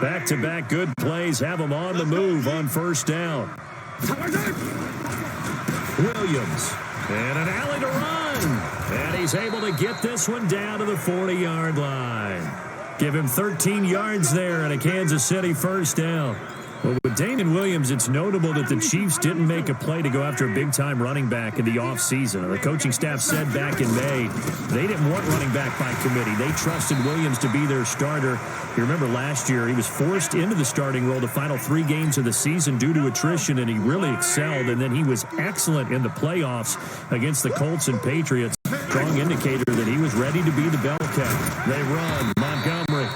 Back-to-back good plays have them on the move on first down. Williams. And an alley to run. And he's able to get this one down to the 40-yard line. Give him 13 yards there and a Kansas City first down. Well, with Damon Williams, it's notable that the Chiefs didn't make a play to go after a big-time running back in the offseason. The coaching staff said back in May they didn't want running back by committee. They trusted Williams to be their starter. You remember last year, he was forced into the starting role the final 3 games of the season due to attrition, and he really excelled. And then he was excellent in the playoffs against the Colts and Patriots. Strong indicator that he was ready to be the bell cow. They run. Montgomery.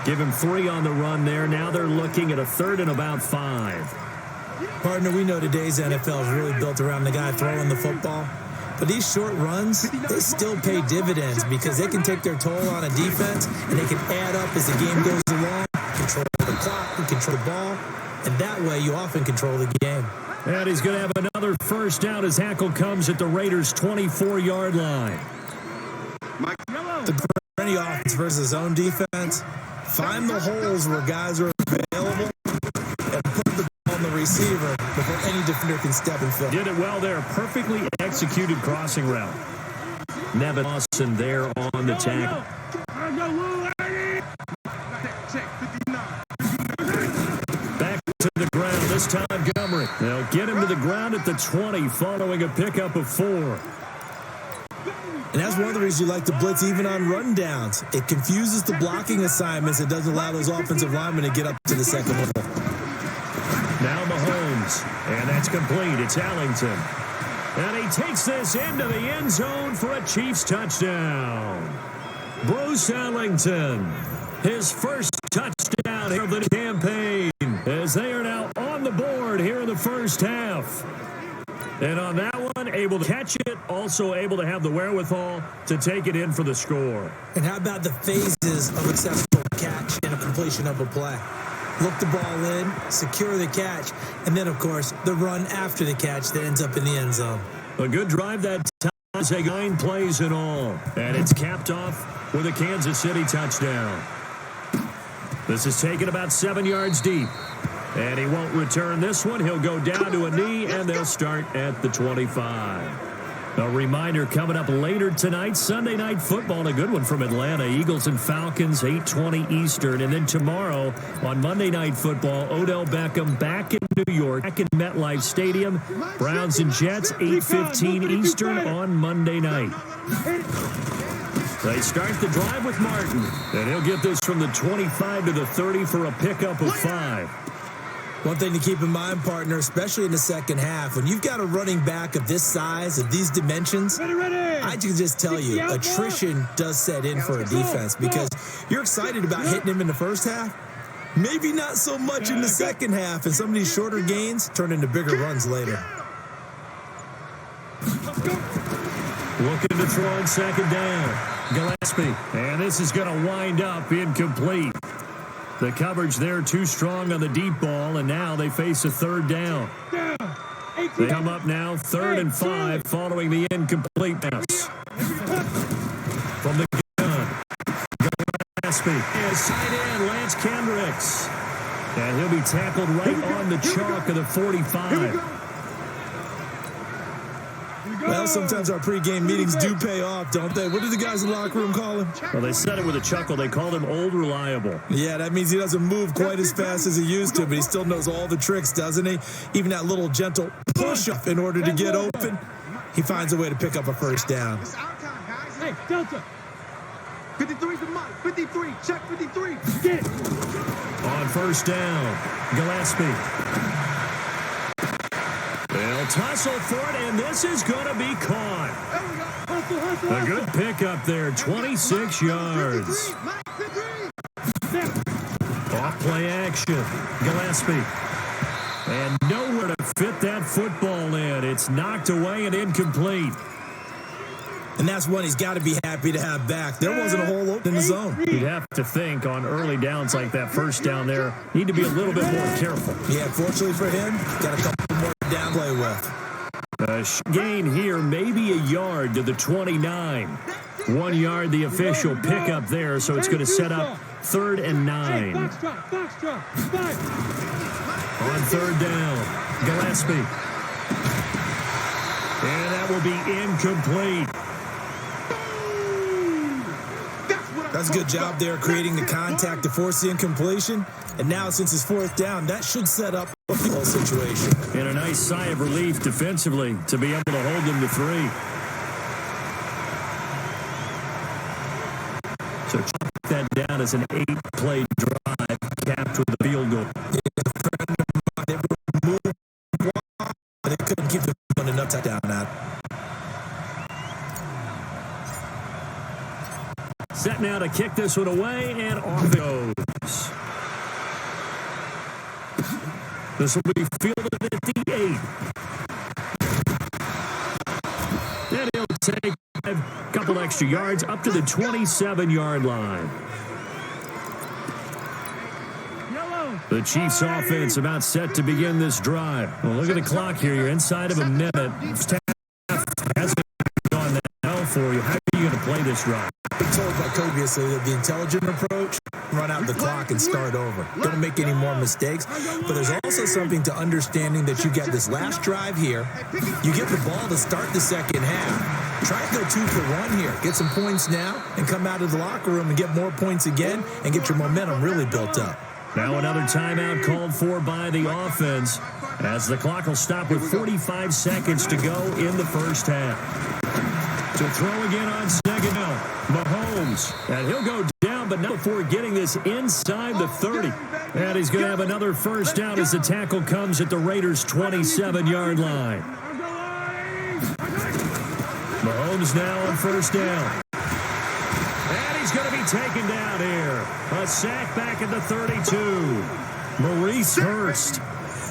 Give him 3 on the run there. Now they're looking at a 3rd and about 5. Partner, we know today's NFL is really built around the guy throwing the football. But these short runs, they still pay dividends because they can take their toll on a defense and they can add up as the game goes along, control the clock, and control the ball. And that way you often control the game. And he's going to have another first down as tackle comes at the Raiders' 24-yard line. The Granny offense versus zone defense. Find the holes where guys are available and put the ball on the receiver before any defender can step and fill. Did it well there. Perfectly executed crossing route. Nevin Austin there on the tackle. Back to the ground. This time Montgomery. They'll get him to the ground at the 20 following a pickup of 4. And that's one of the reasons you like to blitz even on rundowns. It confuses the blocking assignments. It doesn't allow those offensive linemen to get up to the second level. Now Mahomes. And that's complete. It's Allington. And he takes this into the end zone for a Chiefs touchdown. Bruce Allington. His first touchdown here of the campaign as they are now on the board here in the first half. And on that one, able to catch it, also able to have the wherewithal to take it in for the score. And how about the phases of a successful catch and a completion of a play? Look the ball in, secure the catch, and then, of course, the run after the catch that ends up in the end zone. A good drive that time. 9 plays in all. And it's capped off with a Kansas City touchdown. This is taken about 7 yards deep. And he won't return this one. He'll go down to a knee, and they'll start at the 25. A reminder coming up later tonight, Sunday Night Football, a good one from Atlanta. Eagles and Falcons, 8:20 Eastern. And then tomorrow on Monday Night Football, Odell Beckham back in New York, back in MetLife Stadium. Browns and Jets, 8:15 Eastern on Monday night. They start the drive with Martin, and he'll get this from the 25 to the 30 for a pickup of 5. One thing to keep in mind, partner, especially in the second half, when you've got a running back of this size, of these dimensions, I can just tell you, attrition does set in for a defense because you're excited about hitting him in the first half. Maybe not so much in the second half, and some of these shorter gains turn into bigger runs later. Looking to throw on second down. Gillespie, and this is going to wind up incomplete. The coverage there too strong on the deep ball, and now they face a third down. They come up now 3rd and 5 following the incomplete pass. From the gun, Gillespie is tight end Lance Kendricks. And he'll be tackled right on the chalk of the 45. Well, sometimes our pregame meetings do pay off, don't they? What do the guys in the locker room call him? Well, they said it with a chuckle. They called him Old Reliable. Yeah, that means he doesn't move quite as fast as he used to, but he still knows all the tricks, doesn't he? Even that little gentle push-up in order to get open. He finds a way to pick up a first down. Hey, Delta. 53's the mark. 53. Check 53. Get it. On first down, Gillespie. They'll tussle for it, and this is going to be caught. A good pickup there, 26 yards. Off play action, Gillespie. And nowhere to fit that football in. It's knocked away and incomplete. And that's one he's got to be happy to have back. There wasn't a hole open in the zone. You'd have to think on early downs like that first down there, need to be a little bit more careful. Yeah, fortunately for him, got a couple more down play with. A gain here, maybe a yard to the 29. 1 yard, the official pickup there, so it's going to set up 3rd and 9. On third down, Gillespie. And that will be incomplete. That's a good job there creating the contact to force the incompletion. And now since it's 4th down, that should set up a field situation. And a nice sigh of relief defensively to be able to hold them to 3. So check that down as an 8-play drive capped with a field goal. They moved, but they couldn't keep them on enough touchdown now. Set now to kick this one away, and off it goes. This will be fielded at the 8. Then he'll take a couple extra yards up to the 27-yard line. The Chiefs offense about set to begin this drive. Well, look at the clock here. You're inside of a minute. Staff hasn't gone that well for you. How are you going to play this drive? I'm told by Kobe that the intelligent approach, run out the clock and start over. Don't make any more mistakes. But there's also something to understanding that you get this last drive here. You get the ball to start the second half. Try to go 2 for 1 here. Get some points now and come out of the locker room and get more points again and get your momentum really built up. Now another timeout called for by the offense as the clock will stop with 45 seconds to go in the first half. To throw again on second down, Mahomes. And he'll go down, but not before getting this inside the 30. And he's going to have another first down as the tackle comes at the Raiders' 27-yard line. Mahomes now on first down. And he's going to be taken down here. A sack back at the 32. Maurice Hurst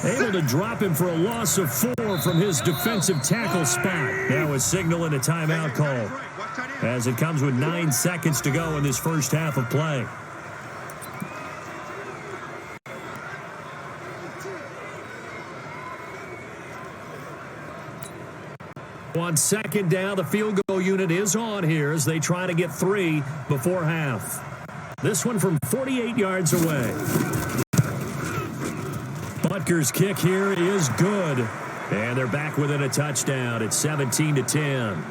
able to drop him for a loss of 4 from his defensive tackle spot. Now a signal and a timeout call as it comes with 9 seconds to go in this first half of play. On second down, the field goal unit is on here as they try to get 3 before half. This one from 48 yards away. Butker's kick here is good. And they're back within a touchdown. It's 17-10.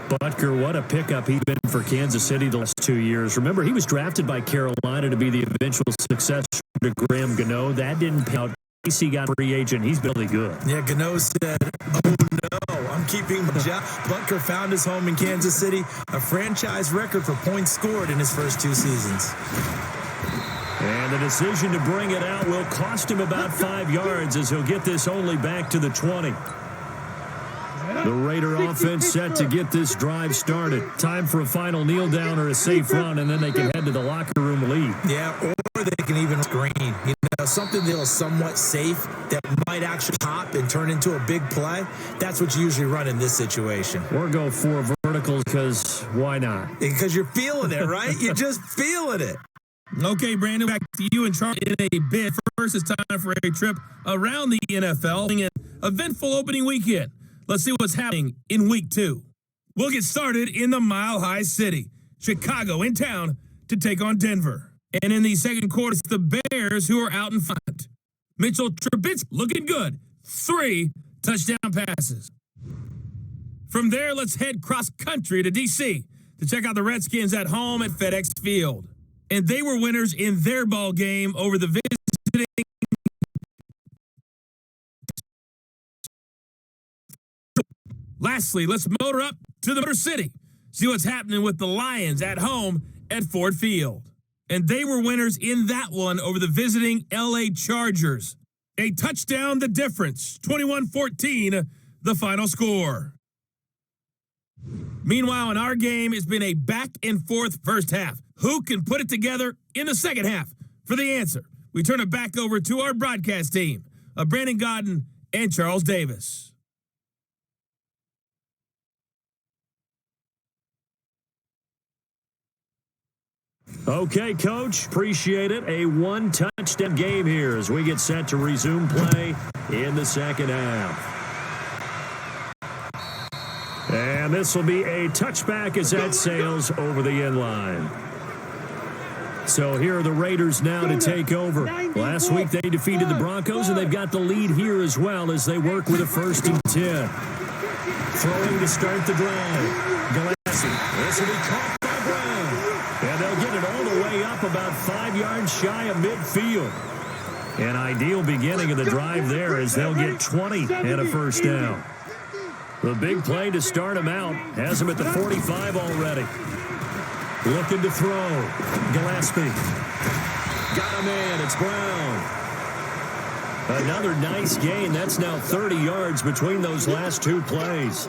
Butker, what a pickup he's been for Kansas City the last 2 years. Remember, he was drafted by Carolina to be the eventual successor to Graham Gano. That didn't pan out He got free agent. He's been really good. Yeah, Gano said, oh no, I'm keeping my job. Butker found his home in Kansas City, a franchise record for points scored in his first 2 seasons. And the decision to bring it out will cost him about 5 yards as he'll get this only back to the 20. The Raider offense set to get this drive started. Time for a final kneel down or a safe run, and then they can head to the locker room lead. Yeah, or they can even screen. You know, something that was somewhat safe that might actually pop and turn into a big play. That's what you usually run in this situation. Or go 4 verticals because why not? Because you're feeling it, right? You're just feeling it. Okay, Brandon, back to you and Charlie in a bit. First, it's time for a trip around the NFL. An eventful opening weekend. Let's see what's happening in week 2. We'll get started in the Mile High City. Chicago in town to take on Denver. And in the second quarter, it's the Bears who are out in front. Mitchell Trubisky looking good. 3 touchdown passes. From there, let's head cross-country to D.C. to check out the Redskins at home at FedEx Field. And they were winners in their ball game over the visiting. Lastly, let's motor up to the Motor City. See what's happening with the Lions at home at Ford Field. And they were winners in that one over the visiting LA Chargers. A touchdown the difference, 21-14, the final score. Meanwhile, in our game, it's been a back-and-forth first half. Who can put it together in the second half? For the answer, we turn it back over to our broadcast team of Brandon Godden and Charles Davis. Okay, Coach, appreciate it. A 1-touchdown game here as we get set to resume play in the second half. And this will be a touchback as that sails over the end line. So here are the Raiders now to take over. Last week they defeated the Broncos, and they've got the lead here as well as they work with a 1st and 10. Throwing to start the drive. Gillespie. This will be caught by Brown. And they'll get it all the way up about 5 yards shy of midfield. An ideal beginning of the drive there as they'll get 20 and a first down. The big play to start him out has him at the 45 already. Looking to throw. Gillespie. Got him in. It's Brown. Another nice gain. That's now 30 yards between those last 2 plays.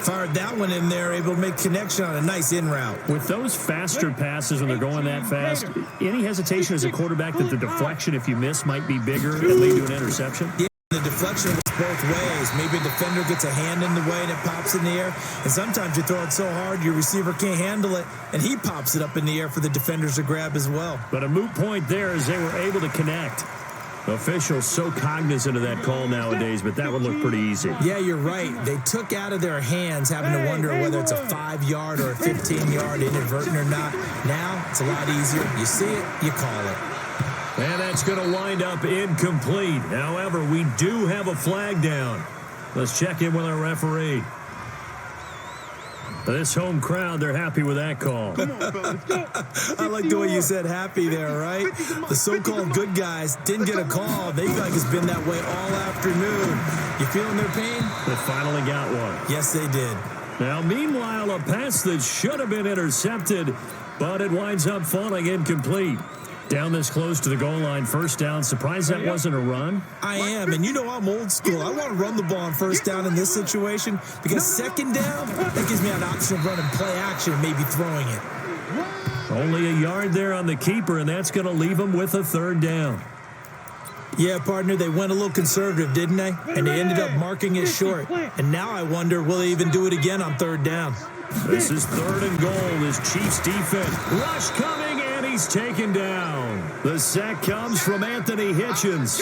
Fired that one in there, able to make connection on a nice in route. With those faster passes when they're going that fast, any hesitation as a quarterback that the deflection, if you miss, might be bigger and lead to an interception? Yeah, the deflection works both ways. Maybe a defender gets a hand in the way and it pops in the air. And sometimes you throw it so hard your receiver can't handle it, and he pops it up in the air for the defenders to grab as well. But a moot point there as they were able to connect. Officials so cognizant of that call nowadays, but that would look pretty easy. Yeah, you're right. They took out of their hands having to wonder whether it's a 5-yard or a 15-yard inadvertent or not. Now, it's a lot easier. You see it, you call it. And that's going to wind up incomplete. However, we do have a flag down. Let's check in with our referee. This home crowd, they're happy with that call. I like the way you said happy there, right? The so-called good guys didn't get a call. They feel like it's been that way all afternoon. You feeling their pain? They finally got one. Yes, they did. Now, meanwhile, a pass that should have been intercepted, but it winds up falling incomplete. Down this close to the goal line, first down. Surprised that wasn't a run? I am, and you know I'm old school. I want to run the ball on first down in this situation because second down, that gives me an option of running play action and maybe throwing it. Only a yard there on the keeper, and that's going to leave him with a 3rd down. Yeah, partner, they went a little conservative, didn't they? And they ended up marking it short. And now I wonder, will they even do it again on 3rd down? This is 3rd and goal. This Chiefs defense. Rush coming, and he's taken down. The sack comes from Anthony Hitchens.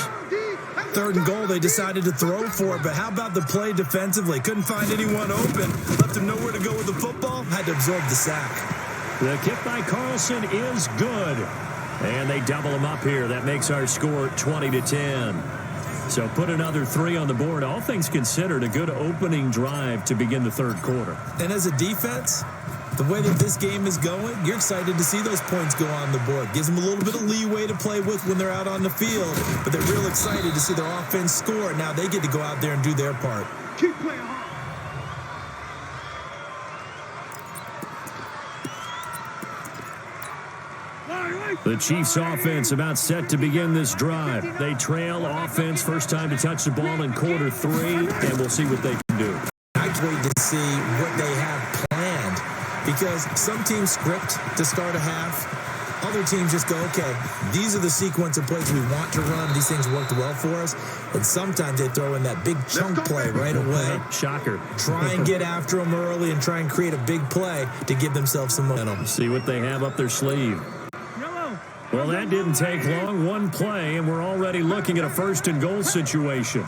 3rd and goal, they decided to throw for it, but how about the play defensively? Couldn't find anyone open. Left him nowhere to go with the football. Had to absorb the sack. The kick by Carlson is good. And they double him up here. That makes our score 20-10. So put another 3 on the board. All things considered, a good opening drive to begin the 3rd quarter. And as a defense, The way that this game is going, you're excited to see those points go on the board. Gives them a little bit of leeway to play with when they're out on the field, but they're real excited to see their offense score. Now they get to go out there and do their part. Keep playing hard. The Chiefs offense about set to begin this drive. They trail offense, first time to touch the ball in quarter 3, and we'll see what they can do. I can't wait to see what they have planned, because some teams script to start a half. Other teams just go, okay, these are the sequence of plays we want to run. These things worked well for us. And sometimes they throw in that big chunk play right away. Shocker. Try and get after them early and try and create a big play to give themselves some momentum. See what they have up their sleeve. Well, that didn't take long. One play, and we're already looking at a first and goal situation.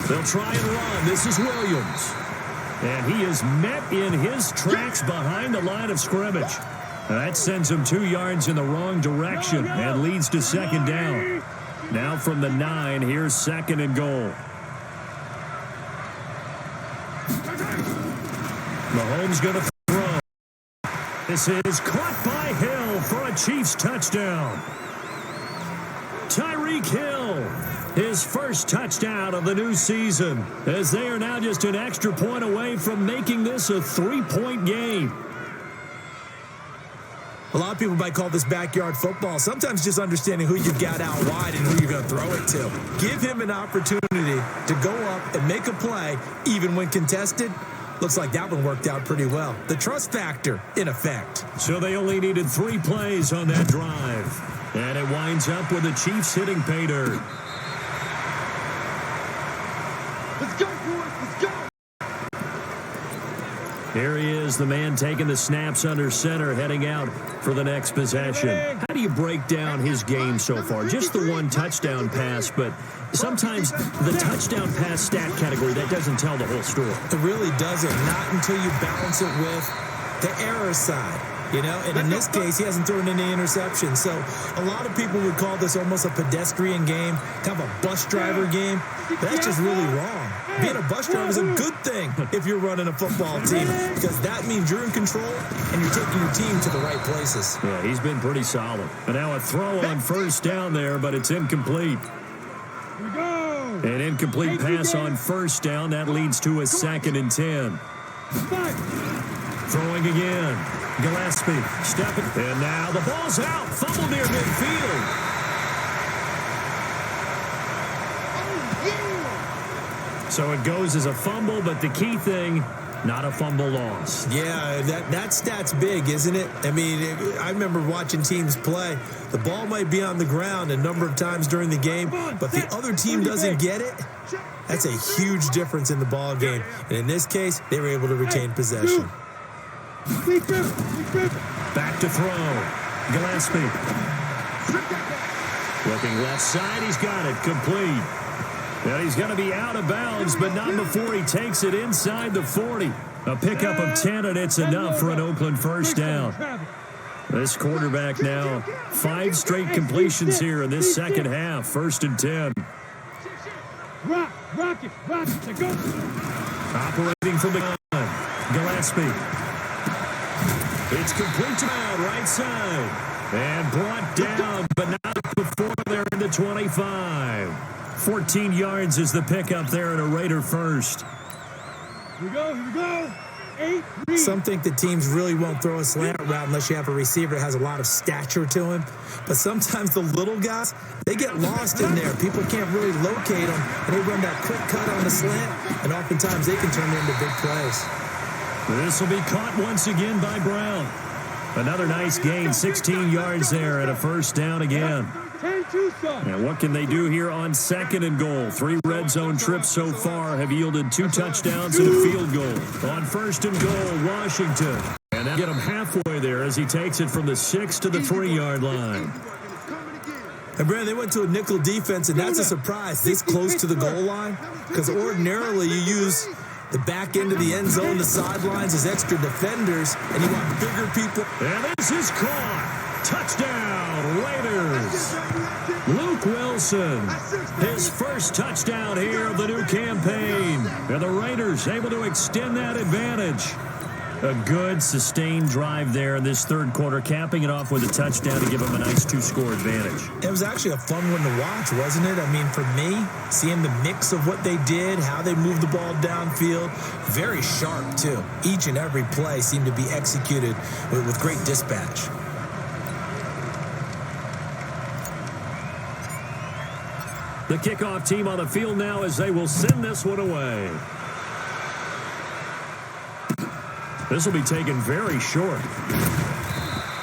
They'll try and run. This is Williams. And he is met in his tracks behind the line of scrimmage. That sends him 2 yards in the wrong direction and leads to second down. Now from the 9, here's second and goal. Mahomes going to throw. This is caught by Hill for a Chiefs touchdown. Tyreek Hill, his first touchdown of the new season, as they are now just an extra point away from making this a 3-point game. A lot of people might call this backyard football. Sometimes just understanding who you've got out wide and who you're going to throw it to. Give him an opportunity to go up and make a play, even when contested. Looks like that one worked out pretty well. The trust factor, in effect. So they only needed 3 plays on that drive. And it winds up with the Chiefs hitting pay dirt. Let's go, boys. Let's go. Here he is, the man taking the snaps under center, heading out for the next possession. How do you break down his game so far? Just the 1 touchdown pass, but sometimes the touchdown pass stat category, that doesn't tell the whole story. It really doesn't. Not until you balance it with the error side. You know, and in this case, he hasn't thrown any interceptions. So a lot of people would call this almost a pedestrian game, kind of a bus driver game. But that's just really wrong. Being a bus driver is a good thing if you're running a football team, because that means you're in control and you're taking your team to the right places. Yeah, he's been pretty solid. And now a throw on first down there, but it's incomplete. An incomplete pass on first down. That leads to a 2nd and 10. Throwing again. Gillespie stepping. And now the ball's out. Fumble near midfield. So it goes as a fumble, but the key thing, not a fumble loss. Yeah, that stat's big, isn't it? I mean, I remember watching teams play. The ball might be on the ground a number of times during the game, but the other team doesn't get it. That's a huge difference in the ball game. And in this case, they were able to retain possession. Back to throw. Gillespie. Looking left side. He's got it. Complete. And he's going to be out of bounds, but not before he takes it inside the 40. A pickup of 10, and it's enough for an Oakland first down. This quarterback now 5 straight completions here in this second half. 1st and 10. Rock it, go. Operating from the gun. Gillespie. It's complete to the right side. And brought down, but not before they're in the 25. 14 yards is the pickup there at a Raider first. Here we go. 8-3. Some think the teams really won't throw a slant route unless you have a receiver that has a lot of stature to him. But sometimes the little guys, they get lost in there. People can't really locate them, and they run that quick cut on the slant, and oftentimes they can turn into big plays. This will be caught once again by Brown. Another nice gain, 16 yards there, and a first down again. And what can they do here on 2nd and goal? 3 red zone trips so far have yielded 2 touchdowns and a field goal. On 1st and goal, Washington. And they'll get him halfway there as he takes it from the 6 to the 3-yard line. And, Brandon, they went to a nickel defense, and that's a surprise this close to the goal line, because ordinarily you use the back end of the end zone, the sidelines as extra defenders, and you want bigger people. And this is caught. Touchdown, Raiders. Luke Wilson. Wilson. His first touchdown here of the new campaign. And the Raiders able to extend that advantage. A good, sustained drive there in this third quarter, capping it off with a touchdown to give them a nice two-score advantage. It was actually a fun one to watch, wasn't it? I mean, for me, seeing the mix of what they did, how they moved the ball downfield, very sharp, too. Each and every play seemed to be executed with great dispatch. The kickoff team on the field now as they will send this one away. This will be taken very short.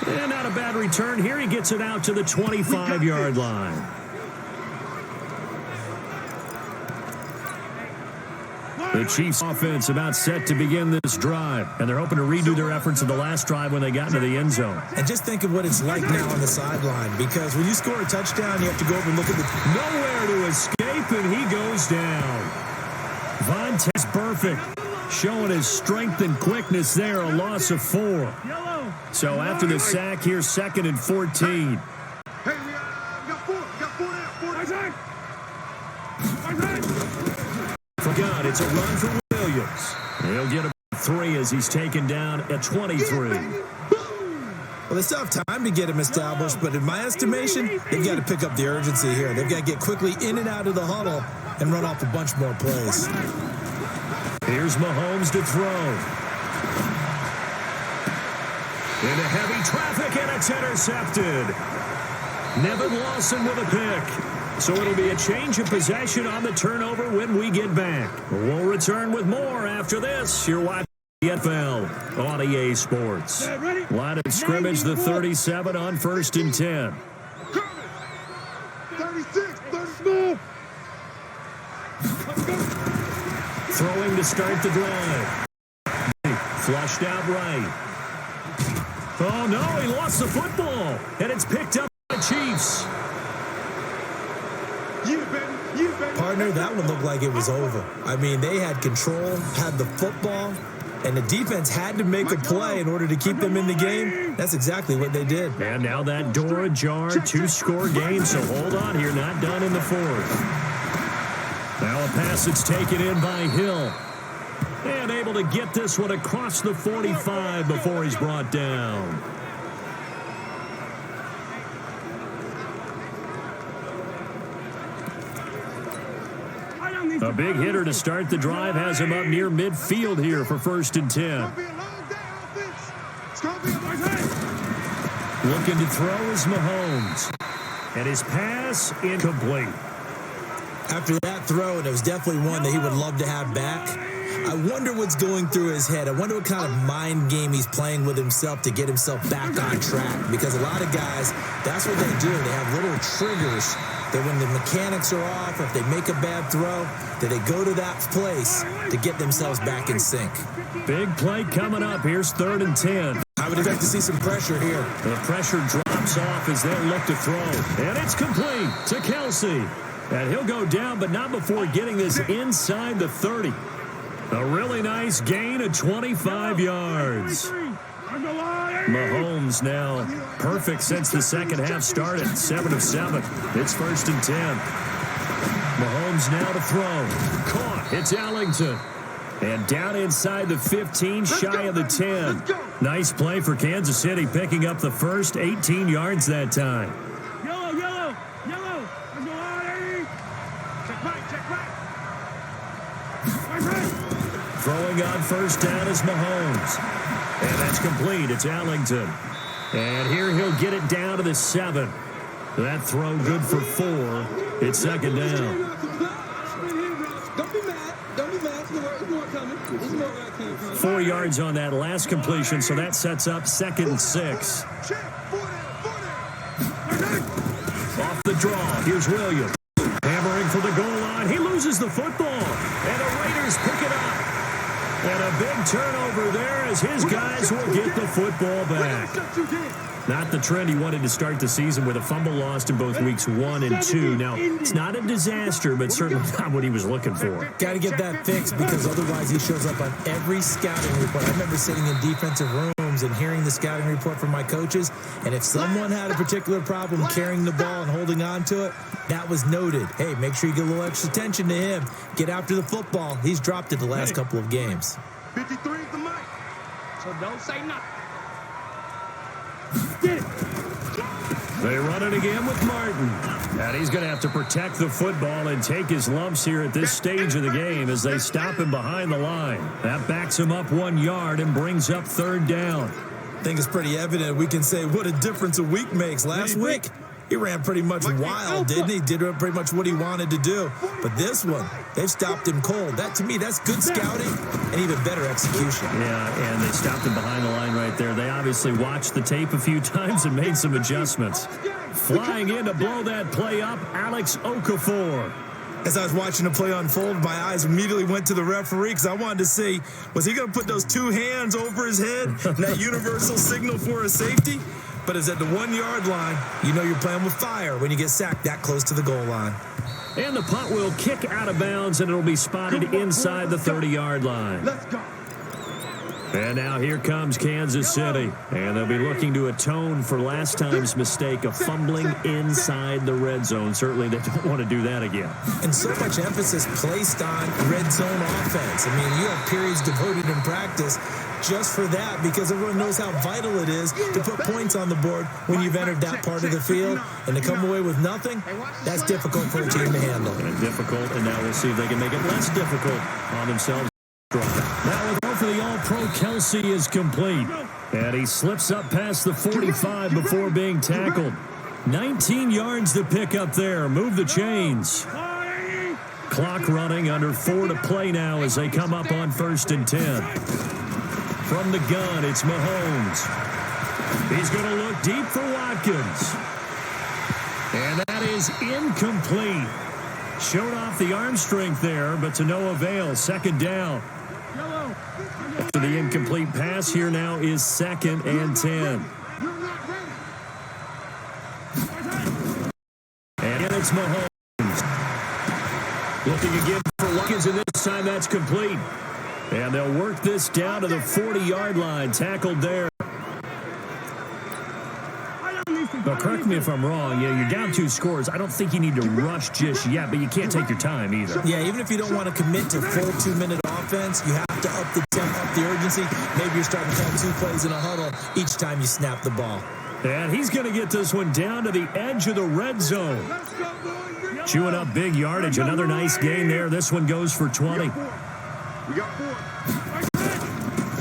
And not a bad return here. He gets it out to the 25-yard line. The Chiefs offense about set to begin this drive, and they're hoping to redo their efforts of the last drive when they got into the end zone. And just think of what it's like now on the sideline, because when you score a touchdown, you have to go over and look at the... Nowhere to escape, and he goes down. Vontaze Burfict showing his strength and quickness there, a loss of 4. So after the sack, here's 2nd and 14. Hey, we got 4. We got 4 there. 4 Forgot, it's a run for Williams. He'll get a 3 as he's taken down at 23. Well, they still have time to get him established, but in my estimation, they've got to pick up the urgency here. They've got to get quickly in and out of the huddle and run off a bunch more plays. Here's Mahomes to throw. Into heavy traffic, and it's intercepted. Nevin Lawson with a pick. So it'll be a change of possession on the turnover when we get back. We'll return with more after this. You're watching the NFL on EA Sports. Line of scrimmage, the 37 on 1st and 10. 36, 30. Throwing to start the drive. Flushed out right. Oh, no, he lost the football. And it's picked up by the Chiefs. Partner, that one looked like it was over. I mean, they had control, had the football, and the defense had to make a play in order to keep them in the game. That's exactly what they did. And now that door ajar, 2-score game, so hold on here, not done in the 4th. Now a pass that's taken in by Hill. And able to get this one across the 45 before he's brought down. A big hitter to start the drive has him up near midfield here for 1st and 10. Looking to throw is Mahomes. And his pass incomplete. After that throw, and it was definitely one that he would love to have back, I wonder what's going through his head. I wonder what kind of mind game he's playing with himself to get himself back on track. Because a lot of guys, that's what they do. They have little triggers that when the mechanics are off, or if they make a bad throw, that they go to that place to get themselves back in sync. Big play coming up. Here's 3rd and 10. I would expect to see some pressure here. The pressure drops off as they'll look to throw. And it's complete to Kelsey. And he'll go down, but not before getting this inside the 30. A really nice gain of 25 yards. Mahomes now perfect since the second half started. 7 of 7. It's 1st and 10. Mahomes now to throw. Caught. It's Ellington. And down inside the 15, shy of the 10. Nice play for Kansas City, picking up the first 18 yards that time. Yellow. Let's go on, check back. Throwing on 1st down is Mahomes. And that's complete. It's Ellington. And here he'll get it down to the 7. That throw good for 4. It's 2nd down. Don't be mad. There's more coming. 4 yards on that last completion, so that sets up 2nd and 6. Off the draw, here's Williams. Hammering for the goal line. He loses the football. And the Raiders pick it up. And a big turnover there as his guys will get the football back. Not the trend he wanted to start the season with a fumble lost in both weeks 1 and 2. Now, it's not a disaster, but certainly not what he was looking for. Got to get that fixed because otherwise he shows up on every scouting report. I remember sitting in defensive rooms games and hearing the scouting report from my coaches, and if someone had a particular problem carrying the ball and holding on to it, that was noted. Hey, make sure you get a little extra attention to him. Get after the football. He's dropped it the last couple of games. 53 is the mic, so don't say nothing. Get it. They run it again with Martin. And he's going to have to protect the football and take his lumps here at this stage of the game as they stop him behind the line. That backs him up 1 yard and brings up third down. I think it's pretty evident we can say what a difference a week makes. Last week, he ran pretty much wild, didn't he? Did pretty much what he wanted to do. But this one, they've stopped him cold. That, to me, that's good scouting and even better execution. Yeah, and they stopped him behind the line right there. They obviously watched the tape a few times and made some adjustments. Flying in to blow that play up, Alex Okafor. As I was watching the play unfold, my eyes immediately went to the referee because I wanted to see, was he going to put those 2 hands over his head, that universal signal for a safety? But it's at the 1 yard line. You know you're playing with fire when you get sacked that close to the goal line. And the punt will kick out of bounds, and it'll be spotted inside the 30-yard line. Let's go. And now here comes Kansas City. And they'll be looking to atone for last time's mistake of fumbling inside the red zone. Certainly they don't want to do that again. And so much emphasis placed on red zone offense. I mean, you have periods devoted in practice just for that because everyone knows how vital it is to put points on the board when you've entered that part of the field. And to come away with nothing, that's difficult for a team to handle. And difficult, and now we'll see if they can make it less difficult on themselves. Now a throw for the All-Pro Kelsey is complete. And he slips up past the 45 before being tackled. 19 yards to pick up there. Move the chains. Clock running, under 4 to play now as they come up on 1st and 10. From the gun, it's Mahomes. He's going to look deep for Watkins. And that is incomplete. Showed off the arm strength there, but to no avail. 2nd down. After the incomplete pass, here now is 2nd and 10. And it's Mahomes. Looking again for Watkins, and this time that's complete. And they'll work this down to the 40-yard line. Tackled there. Now, correct me if I'm wrong. Yeah, you're down 2 scores. I don't think you need to rush just yet, but you can't take your time either. Yeah, even if you don't want to commit to full 2-minute offense, you have to up the tempo, up the urgency. Maybe you're starting to call 2 plays in a huddle each time you snap the ball. And he's going to get this one down to the edge of the red zone. Chewing up big yardage. Another nice gain there. This one goes for 20.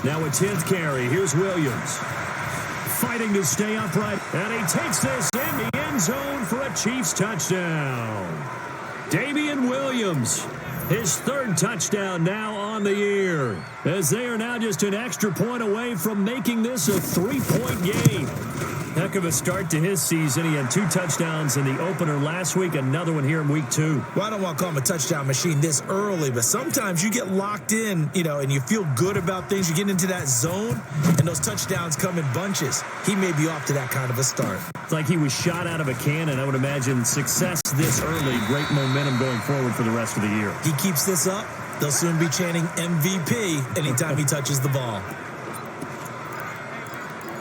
Now a 10th carry. Here's Williams. Fighting to stay upright. And he takes this in the end zone for a Chiefs touchdown. Damian Williams. His 3rd touchdown now on the year, as they are now just an extra point away from making this a 3-point game. Heck of a start to his season. He had 2 touchdowns in the opener last week, another one here in week 2. Well, I don't want to call him a touchdown machine this early, but sometimes you get locked in, and you feel good about things. You get into that zone, and those touchdowns come in bunches. He may be off to that kind of a start. It's like he was shot out of a cannon. I would imagine success this early, great momentum going forward for the rest of the year. He keeps this up, they'll soon be chanting MVP anytime he touches the ball.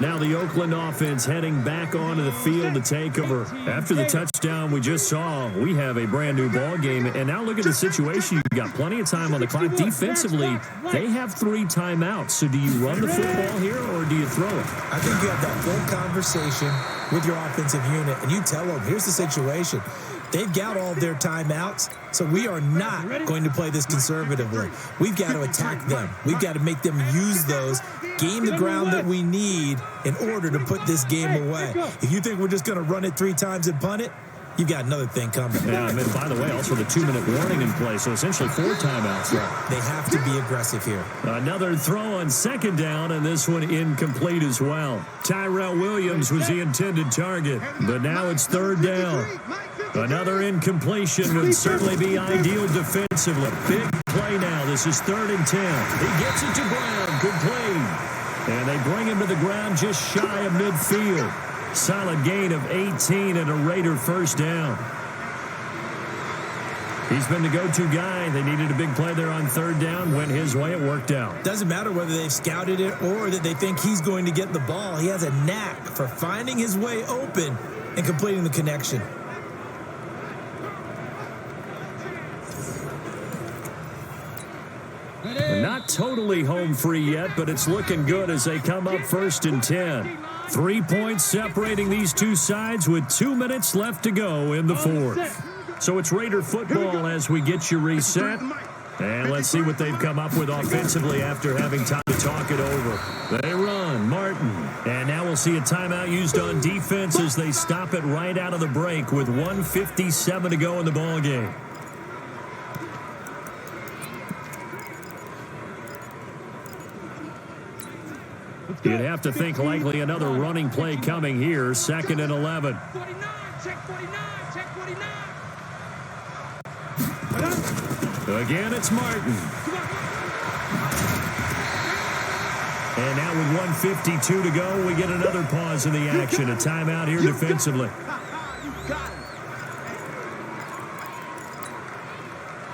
Now the Oakland offense heading back onto the field to take over. After the touchdown we just saw, we have a brand new ball game. And now look at the situation. You've got plenty of time on the clock. Defensively, they have 3 timeouts. So do you run the football here or do you throw it? I think you have that full conversation with your offensive unit, and you tell them, here's the situation. They've got all their timeouts, so we are not going to play this conservatively. We've got to attack them. We've got to make them use those, gain the ground that we need in order to put this game away. If you think we're just going to run it 3 times and punt it, you've got another thing coming. Yeah, and by the way, also the 2-minute warning in play, so essentially 4 timeouts. Right. They have to be aggressive here. Another throw on 2nd down, and this one incomplete as well. Tyrell Williams was the intended target, but now it's 3rd down. Another incompletion would certainly be ideal defensively. Big play now. This is 3rd and 10. He gets it to Brown. Good play. And they bring him to the ground just shy of midfield. Solid gain of 18 and a Raider 1st down. He's been the go-to guy. They needed a big play there on third down. Went his way. It worked out. Doesn't matter whether they've scouted it or that they think he's going to get the ball. He has a knack for finding his way open and completing the connection. Not totally home free yet, but it's looking good as they come up 1st and 10. 3 points separating these two sides with 2 minutes left to go in the fourth. So it's Raider football as we get you reset. And let's see what they've come up with offensively after having time to talk it over. They run, Martin. And now we'll see a timeout used on defense as they stop it right out of the break with 1:57 to go in the ball game. You'd have to think likely another running play coming here, 2nd and 11. 49, check 49, check 49. Again, it's Martin. And now with 1:52 to go, we get another pause in the action. A timeout here defensively.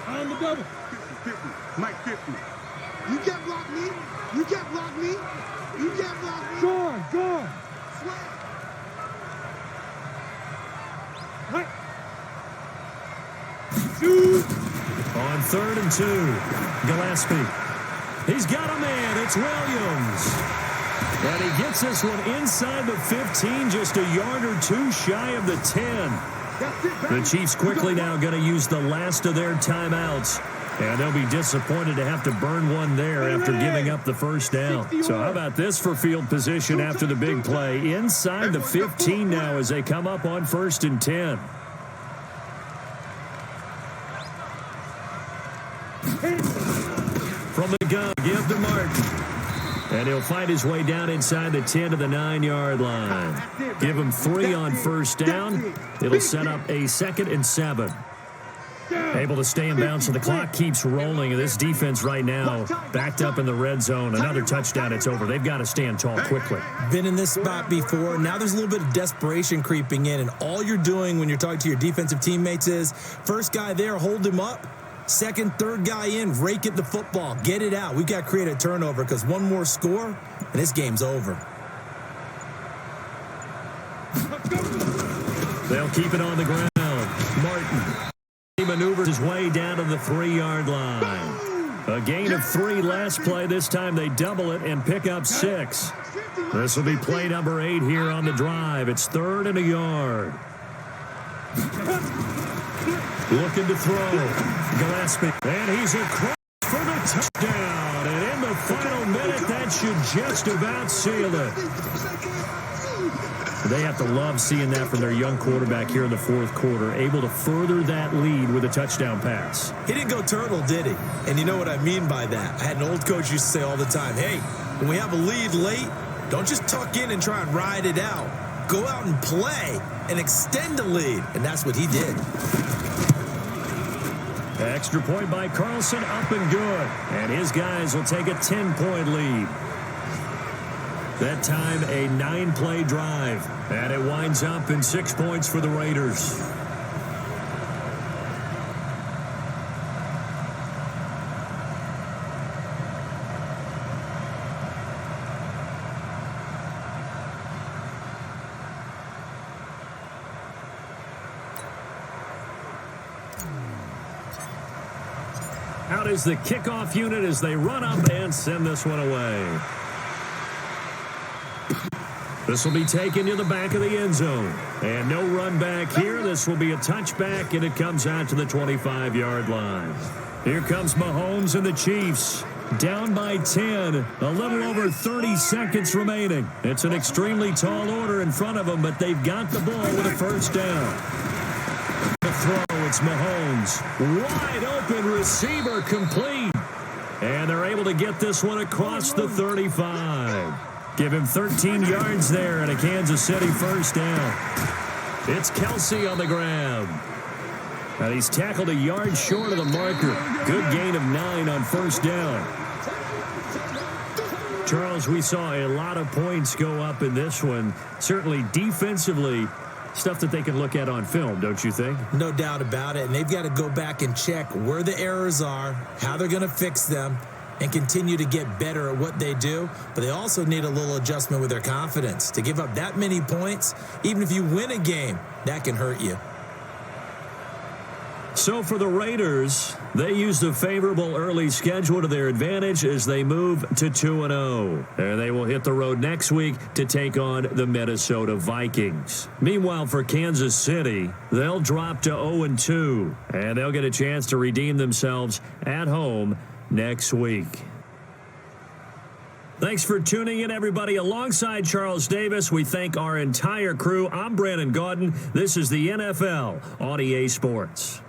On the double. 50, Mike 50. You can't block me. You can't block me. You can't block me. Gone. Swear. Right. Shoot. On 3rd and 2, Gillespie. He's got a man. It's Williams. And he gets this one inside the 15, just a yard or two shy of the 10. The Chiefs quickly now going to use the last of their timeouts. And they'll be disappointed to have to burn one there after giving up the first down. So how about this for field position after the big play? Inside the 15 now as they come up on 1st and 10. From the gun, give to Martin. And he'll find his way down inside the 10 to the 9-yard line. Give him 3 on 1st down. It'll set up a 2nd and 7. Able to stay in bounds, so the clock keeps rolling. This defense right now backed up in the red zone. Another touchdown, it's over. They've got to stand tall quickly. Been in this spot before. Now there's a little bit of desperation creeping in, and all you're doing when you're talking to your defensive teammates is first guy there, hold him up. Second, third guy in, rake at the football. Get it out. We've got to create a turnover because one more score, and this game's over. They'll keep it on the ground. Martin. He maneuvers his way down to the 3-yard line. A gain of 3 last play. This time they double it and pick up 6. This will be play number 8 here on the drive. It's 3rd and a yard. Looking to throw. Gillespie. And he's across for the touchdown. And in the final minute, that should just about seal it. They have to love seeing that from their young quarterback here in the 4th quarter, able to further that lead with a touchdown pass. He didn't go turtle, did he? And you know what I mean by that. I had an old coach used to say all the time, hey, when we have a lead late, don't just tuck in and try and ride it out. Go out and play and extend the lead. And that's what he did. Extra point by Carlson, up and good. And his guys will take a 10-point lead. That time, a 9-play drive. And it winds up in 6 points for the Raiders. Out is the kickoff unit as they run up and send this one away. This will be taken to the back of the end zone. And no run back here. This will be a touchback, and it comes out to the 25-yard line. Here comes Mahomes and the Chiefs. Down by 10. A little over 30 seconds remaining. It's an extremely tall order in front of them, but they've got the ball with a first down. The throw, it's Mahomes. Wide open receiver complete. And they're able to get this one across the 35. Give him 13 yards there and a Kansas City first down. It's Kelsey on the grab. And he's tackled a yard short of the marker. Good gain of 9 on first down. Charles, we saw a lot of points go up in this one. Certainly defensively, Stuff that they can look at on film, don't you think? No doubt about it. And they've got to go back and check where the errors are, how they're going to fix them, and continue to get better at what they do. But they also need a little adjustment with their confidence. To give up that many points, even if you win a game, that can hurt you. So for the Raiders, they used a favorable early schedule to their advantage as they move to 2-0. And they will hit the road next week to take on the Minnesota Vikings. Meanwhile, for Kansas City, they'll drop to 0-2, and they'll get a chance to redeem themselves at home next week. Thanks for tuning in, everybody. Alongside Charles Davis, we thank our entire crew. I'm Brandon Gaudin. This is the NFL on EA Sports.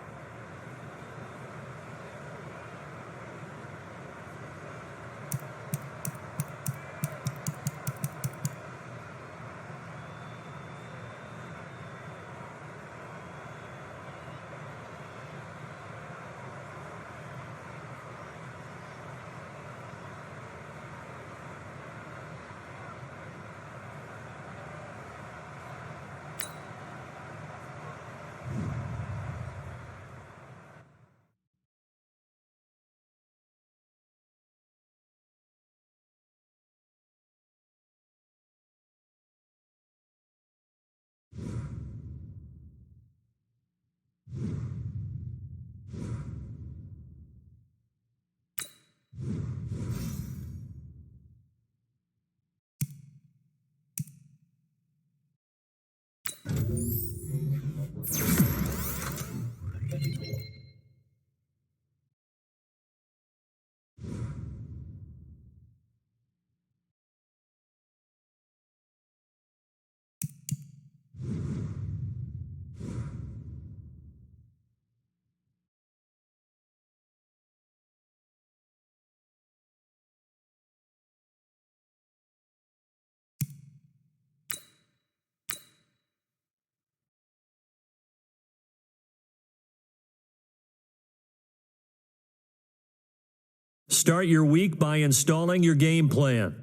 Start your week by installing your game plan.